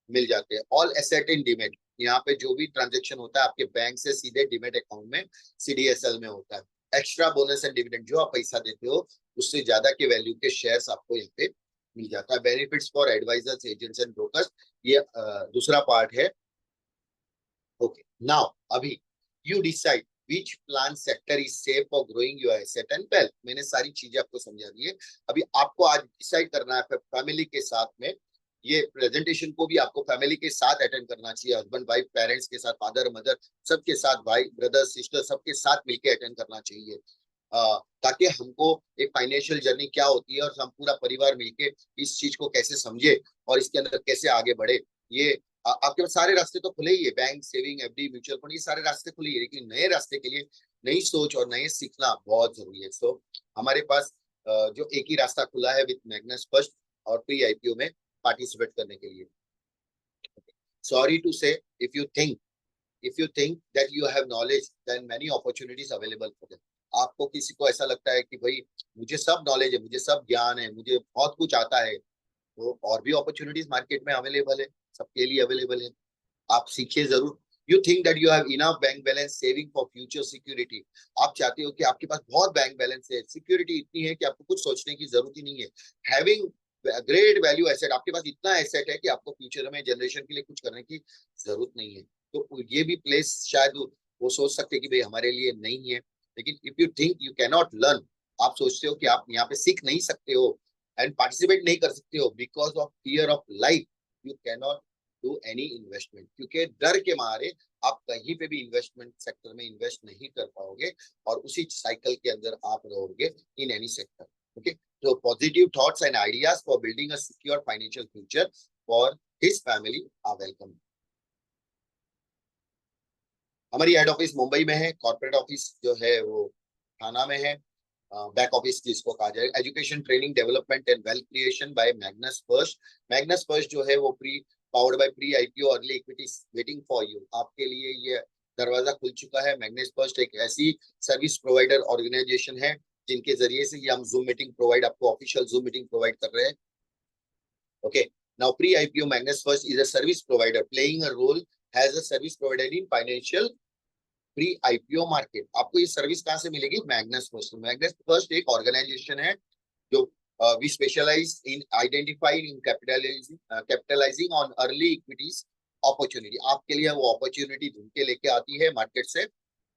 मिल जाते हैं। ऑल एसेट इन डीमेट, यहाँ पे जो भी ट्रांजेक्शन होता है आपके बैंक से सीधे डीमेट अकाउंट में, सीडीएसएल में होता है। एक्स्ट्रा बोनस एंड डिविडेंड, जो आप पैसा देते हो उससे ज्यादा के वैल्यू के शेयर्स आपको यहाँ पे मिल जाता है। Benefits for advisors, agents and brokers, ये दूसरा पार्ट है। ओके, नाउ अभी you decide which plan sector is safe for growing your asset and wealth. मैंने सारी चीजें आपको समझा दी है। अभी आपको आज डिसाइड करना है फैमिली के साथ में, ये प्रेजेंटेशन को भी आपको फैमिली के साथ अटेंड करना चाहिए। हस्बैंड वाइफ, पेरेंट्स के साथ, फादर मदर सबके साथ, भाई ब्रदर सिस्टर सबके साथ मिलकर अटेंड करना चाहिए। ताकि हमको एक फाइनेंशियल जर्नी क्या होती है और हम पूरा परिवार मिलके इस चीज को कैसे समझे और इसके अंदर कैसे आगे बढ़े। ये आपके पास सारे रास्ते तो खुले ही है, bank, saving, FD, mutual fund, ये सारे रास्ते खुले ही है, लेकिन नए रास्ते के लिए नई सोच और नए सीखना बहुत जरूरी है। सो हमारे पास जो एक ही रास्ता खुला है विद मैग्नस फर्स्ट और प्री आईपीओ में पार्टिसिपेट करने के लिए। सॉरी टू से, if you think that you have knowledge then many opportunities available for them। आपको किसी को ऐसा लगता है कि भाई मुझे सब नॉलेज है, मुझे सब ज्ञान है, मुझे बहुत कुछ आता है, तो और भी अपॉर्चुनिटीज मार्केट में अवेलेबल है, सबके लिए अवेलेबल है। आप सीखिए जरूर। You think that you have enough bank balance saving for future security, आप चाहते हो कि आपके पास बहुत बैंक बैलेंस है, सिक्योरिटी इतनी है कि आपको कुछ सोचने की जरूरत ही नहीं है। हैविंग ग्रेट वैल्यू एसेट, आपके पास इतना एसेट है कि आपको फ्यूचर में जनरेशन के लिए कुछ करने की जरूरत नहीं है। तो ये भी प्लेस शायद वो सोच सकते कि भाई हमारे लिए नहीं है। लेकिन if you think you can not learn, आप सोचते हो कि आप यहाँ पे सीख नहीं सकते हो एंड पार्टिसिपेट नहीं कर सकते हो because of fear of life, you can not do any investment, क्योंकि डर के मारे आप कहीं पे भी इन्वेस्टमेंट सेक्टर में इन्वेस्ट नहीं कर पाओगे और उसी साइकिल के अंदर आप रहोगे in any sector. Okay, so positive thoughts and ideas for building a secure financial future for his family are welcome। हमारी हेड ऑफिस मुंबई में है, कॉर्पोरेट ऑफिस जो है वो थाना में है, बैक ऑफिस जिसको कहा जाए। Education, training, development and wealth creation bye Magnus First. Magnus first जो है वो powered by pre IPO early equities waiting for you. आपके लिए ये दरवाजा खुल चुका है। मैग्नस फर्स्ट एक ऐसी सर्विस प्रोवाइडर ऑर्गेनाइजेशन है जिनके जरिए से हम जूम मीटिंग प्रोवाइड, आपको ऑफिशियल जूम मीटिंग प्रोवाइड कर रहे हैं। Okay. Now, pre-IPO Magnus First is a service provider playing a role as a service provider in financial pre-IPO market. आपको ये सर्विस कहाँ से मिलेगी? Magnus First. मैग्नस फर्स्ट एक ऑर्गेनाइजेशन है जो we specialise in identifying in capitalising on early equities opportunity. आपके लिए वो अपॉर्चुनिटी ढूंढ के लेके आती है मार्केट से,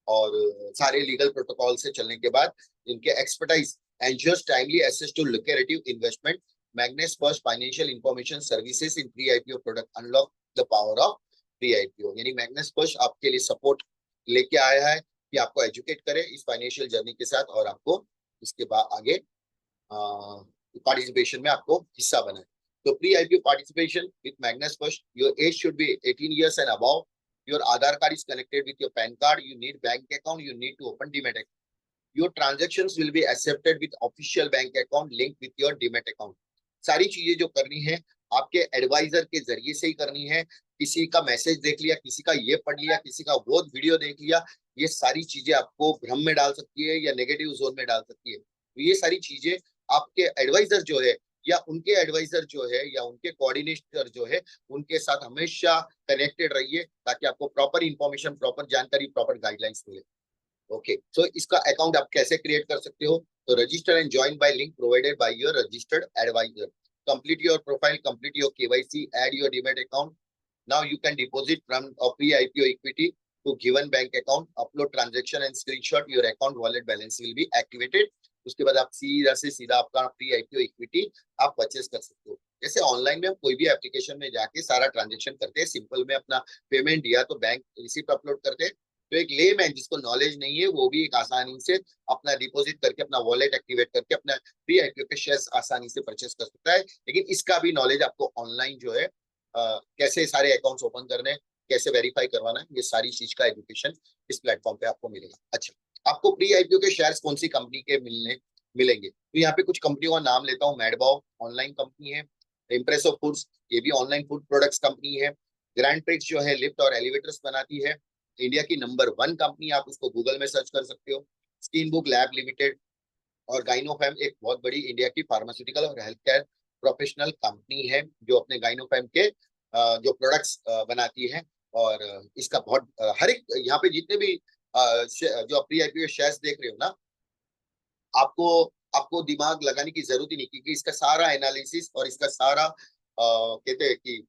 और सारे लीगल प्रोटोकॉल से चलने के बाद इनके expertise ensures timely access to lucrative investment. Magnus First Financial Information Services in pre-IPO product unlock the power of pre-IPO. यानी मैग्नस फर्स्ट आपके लिए सपोर्ट लेके आया है कि आपको एजुकेट करे इस फाइनेंशियल जर्नी के साथ, और आपको इसके बाद आगे पार्टिसिपेशन में आपको हिस्सा बनाए। तो pre IPO participation with Magnus first, your age should be 18 years and above. Your Aadhaar card is connected with your PAN card. You need bank account. You need to open Demat account. Your transactions will be accepted with official bank account linked with your Demat account. सारी चीजें जो करनी है आपके adviser के जरिए से ही करनी है। किसी का मैसेज देख लिया, किसी का ये पढ़ लिया, किसी का वो वीडियो देख लिया, ये सारी चीजें आपको भ्रम में डाल सकती है या नेगेटिव जोन में डाल सकती है। तो ये सारी चीजें आपके एडवाइजर जो है या उनके एडवाइजर जो है या उनके कोऑर्डिनेटर जो है उनके साथ हमेशा कनेक्टेड रहिए, ताकि आपको प्रॉपर इंफॉर्मेशन, प्रॉपर जानकारी, प्रॉपर गाइडलाइंस मिले। ओके, सो इसका अकाउंट आप कैसे क्रिएट कर सकते हो? तो register and join by link provided by your registered advisor. Complete your profile, complete your KYC, add your demat account. Now you can deposit from a pre IPO equity to given bank account, upload transaction and screenshot, your account wallet balance will be activated. उसके बाद आप सीधा से सीधा आपका pre IPO equity आप purchase कर सकते हो। जैसे ऑनलाइन में हम कोई भी एप्लीकेशन में जाके सारा ट्रांजेक्शन करते हैं, सिंपल में अपना पेमेंट दिया तो बैंक रिसिप्ट अपलोड करते हैं, तो एक लेमैन जिसको नॉलेज नहीं है वो भी एक आसानी से अपना डिपॉजिट करके, अपना वॉलेट एक्टिवेट करके अपना प्री आईपीओ के शेयर्स आसानी से परचेस कर सकता है। लेकिन इसका भी नॉलेज आपको ऑनलाइन जो है कैसे सारे अकाउंट्स ओपन करने, कैसे वेरीफाई करवाना है, ये सारी चीज का एजुकेशन इस प्लेटफॉर्म पे आपको मिलेगा। अच्छा, आपको प्री आईपीओ के शेयर्स कौन सी कंपनी के मिलेंगे? तो यहाँ पे कुछ कंपनियों का नाम लेता हूँ। मैडबाव ऑनलाइन कंपनी है, इम्प्रेसो फूड्स ये भी ऑनलाइन फूड प्रोडक्ट्स कंपनी है, ग्रैंड प्रिक्स जो है लिफ्ट और एलिवेटर्स बनाती है, इंडिया की नंबर 1 कंपनी, आप उसको गूगल में सर्च कर सकते हो, स्किन बुक लैब लिमिटेड, और गाइनोफैम एक बहुत बड़ी इंडिया की फार्मास्यूटिकल और हेल्थ केयर प्रोफेशनल कंपनी है जो अपने गाइनोफैम के जो प्रोडक्ट्स बनाती है। और इसका बहुत हर एक यहाँ पे जितने भी जो प्री आईपीओ शेयर्स देख रहे हो ना, आपको आपको दिमाग लगाने की जरूरत ही नहीं, क्योंकि इसका सारा एनालिसिस और इसका सारा कहते हैं कि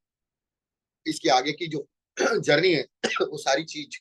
इसके आगे की जो जर्नी है वो सारी चीज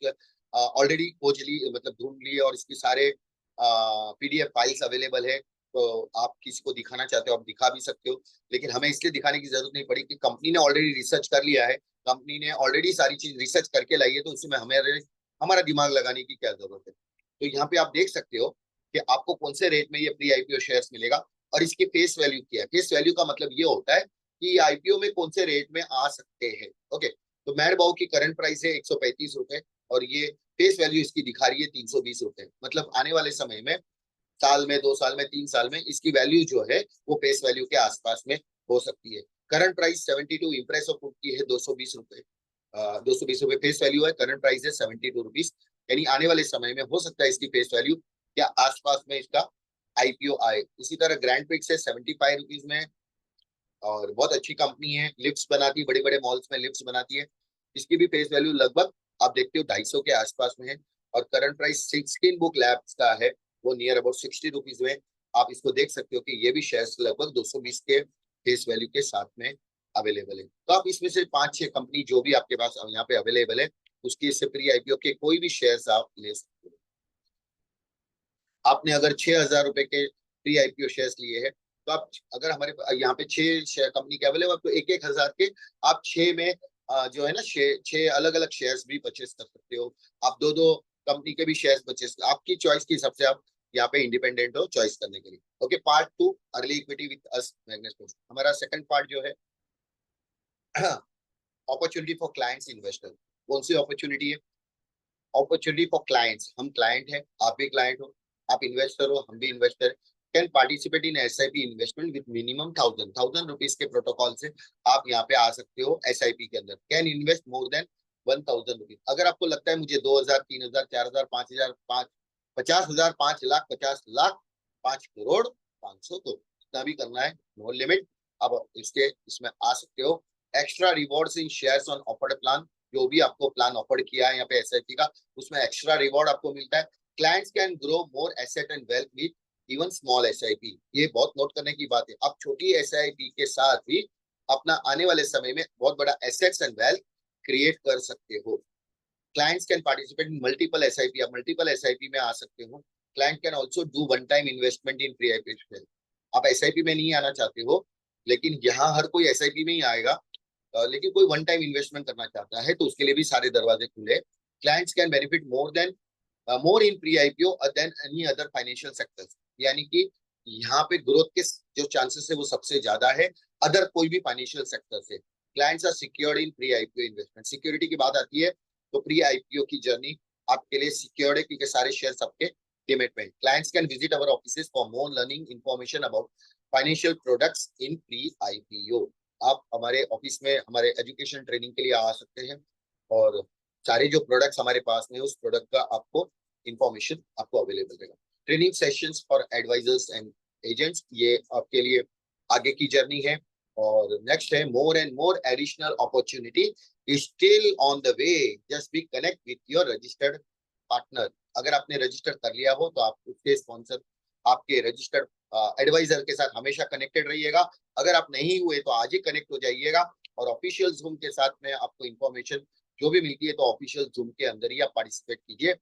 ऑलरेडी खोज ली, मतलब ढूंढ ली, और इसकी सारे पीडीएफ फाइल्स अवेलेबल है। तो आप किसी को दिखाना चाहते हो आप दिखा भी सकते हो, लेकिन हमें इसलिए दिखाने की जरूरत नहीं पड़ी कि कंपनी ने ऑलरेडी रिसर्च कर लिया है, कंपनी ने ऑलरेडी सारी चीज रिसर्च करके लाई है, तो उसमें हमें हमारा दिमाग लगाने की क्या जरूरत है। तो यहाँ पे आप देख सकते हो कि आपको कौन से रेट में ये प्री आईपीओ शेयर्स मिलेगा, और इसकी फेस वैल्यू क्या है। फेस वैल्यू का मतलब ये होता है कि आईपीओ में कौन से रेट में आ सकते हैं। ओके, तो मैडबाउ की करंट प्राइस है 135 रुपए, और ये फेस वैल्यू इसकी दिखा रही है 320 रुपए। मतलब आने वाले समय में, साल में, 2 साल में, 3 साल में इसकी वैल्यू जो है वो फेस वैल्यू के आसपास में हो सकती है। Current price 72 impress of food की है 220 रुपए, 220 रुपए फेस वैल्यू है, करंट प्राइस है 72 रुपीज। यानी आने वाले समय में हो सकता है इसकी फेस वैल्यू या आसपास में इसका आईपीओ आए। इसी तरह ग्रैंड प्रिक्स है 75 रुपीज में, और बहुत अच्छी कंपनी है, लिफ्ट्स बनाती है, बड़े बड़े मॉल्स में लिफ्ट्स बनाती है। इसकी भी फेस वैल्यू लगभग आप देखते हो 250 के आसपास में है, और current price skin book labs का है वो नियर अबाउट 60 रुपीज में। आप इसको देख सकते हो कि ये भी शेयर्स लगभग 220 के फेस वैल्यू के साथ में अवेलेबल है। तो आप इसमें से 5-6 कंपनी जो भी आपके पास यहाँ पे अवेलेबल है उसकी इससे प्री आईपीओ के कोई भी शेयर्स आप ले सकते हो। आपने अगर 6,000 रुपए के प्री आईपीओ शेयर्स लिए हैं, तो आप अगर हमारे यहाँ पे 6 शेयर कंपनी के अवेलेबल, तो 1,000 के आप 6 में जो है ना 6 अलग अलग शेयर्स भी परचेस कर सकते हो। आप 2-2 कंपनी के भी शेयर्स परचेस, आपकी चॉइस के हिसाब से आप यहाँ पे इंडिपेंडेंट हो चॉइस करने के लिए। Okay, part 2 early equity with us मैग्नेस foods. हमारा सेकंड पार्ट जो है अपॉर्चुनिटी फॉर क्लाइंट्स इन्वेस्टर। कौन सी अपॉर्चुनिटी है? अपॉर्चुनिटी फॉर क्लाइंट्स, हम क्लाइंट हैं, आप भी क्लाइंट हो, आप इन्वेस्टर हो, हम भी investor, can participate in SIP investment with minimum 1000 rupees के प्रोटोकॉल से आप यहाँ पे आ सकते हो SIP के अंदर। Can invest more than 1000 rupees. अगर आपको लगता है मुझे 2000, 3000, 4000, 5000, 50,000, 5 लाख, 50 लाख, 5 करोड़, 500 करोड़, इतना भी करना है, नो लिमिट, अब इसमें आ सकते हो। Extra rewards in shares on offered plan, जो भी आपको प्लान ऑफर किया है यहाँ पे SIP का, उसमें एक्स्ट्रा रिवॉर्ड आपको मिलता है। Clients can grow more asset and wealth with even small SIP, ये बहुत नोट करने की बात है। आप छोटी SIP के साथ भी अपना आने वाले समय में बहुत बड़ा एसेट्स एंड वेल्थ क्रिएट कर सकते हो। Clients can participate in multiple SIP, आप मल्टीपल SIP में आ सकते हो। Client can also do one time investment in pre IPO. आप SIP में नहीं आना चाहते हो, लेकिन यहाँ हर कोई SIP में ही आएगा, लेकिन कोई वन टाइम इन्वेस्टमेंट करना चाहता है तो उसके लिए भी सारे दरवाजे खुले। Clients can benefit more in pre IPO than any other financial sectors, यानी कि यहाँ पे ग्रोथ के जो चांसेस है वो सबसे ज्यादा है अदर कोई भी फाइनेंशियल सेक्टर से। Clients are secured in pre IPO investment, security की बात आती है तो प्री-IPO की जर्नी आपके लिए सिक्योर्ड है क्योंकि सारे शेयर आपके डीमैट में। Clients can visit our offices for more learning information about financial products in pre IPO. आप हमारे ऑफिस में हमारे एजुकेशन ट्रेनिंग के लिए आ सकते हैं और सारे जो प्रोडक्ट्स हमारे पास में उस प्रोडक्ट का आपको इंफॉर्मेशन आपको अवेलेबल रहेगा। Training sessions for advisors and agents, ये आपके लिए आगे की जर्नी है। और नेक्स्ट है more and more additional opportunity is still on the way, just be connect with your registered partner. अगर आपने रजिस्टर कर लिया हो तो आप उसके स्पॉन्सर, आपके रजिस्टर्ड एडवाइजर के साथ हमेशा कनेक्टेड रहिएगा। अगर आप नहीं हुए तो आज ही कनेक्ट हो जाइएगा और ऑफिशियल जूम के साथ में आपको इंफॉर्मेशन जो भी मिलती है तो ऑफिशियल जूम के अंदर ही आप पार्टिसिपेट कीजिए।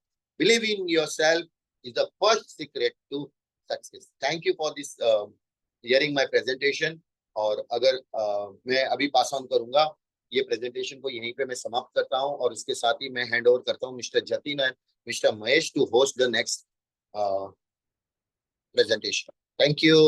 Believe in yourself is the first secret to success. Thank you for this hearing my presentation. और अगर मैं अभी पास ऑन करूंगा ये प्रेजेंटेशन को, यहीं पे मैं समाप्त करता हूं और इसके साथ ही मैं हैंड ओवर करता हूं mister Jatin and mister Mahesh to host the next presentation. Thank you.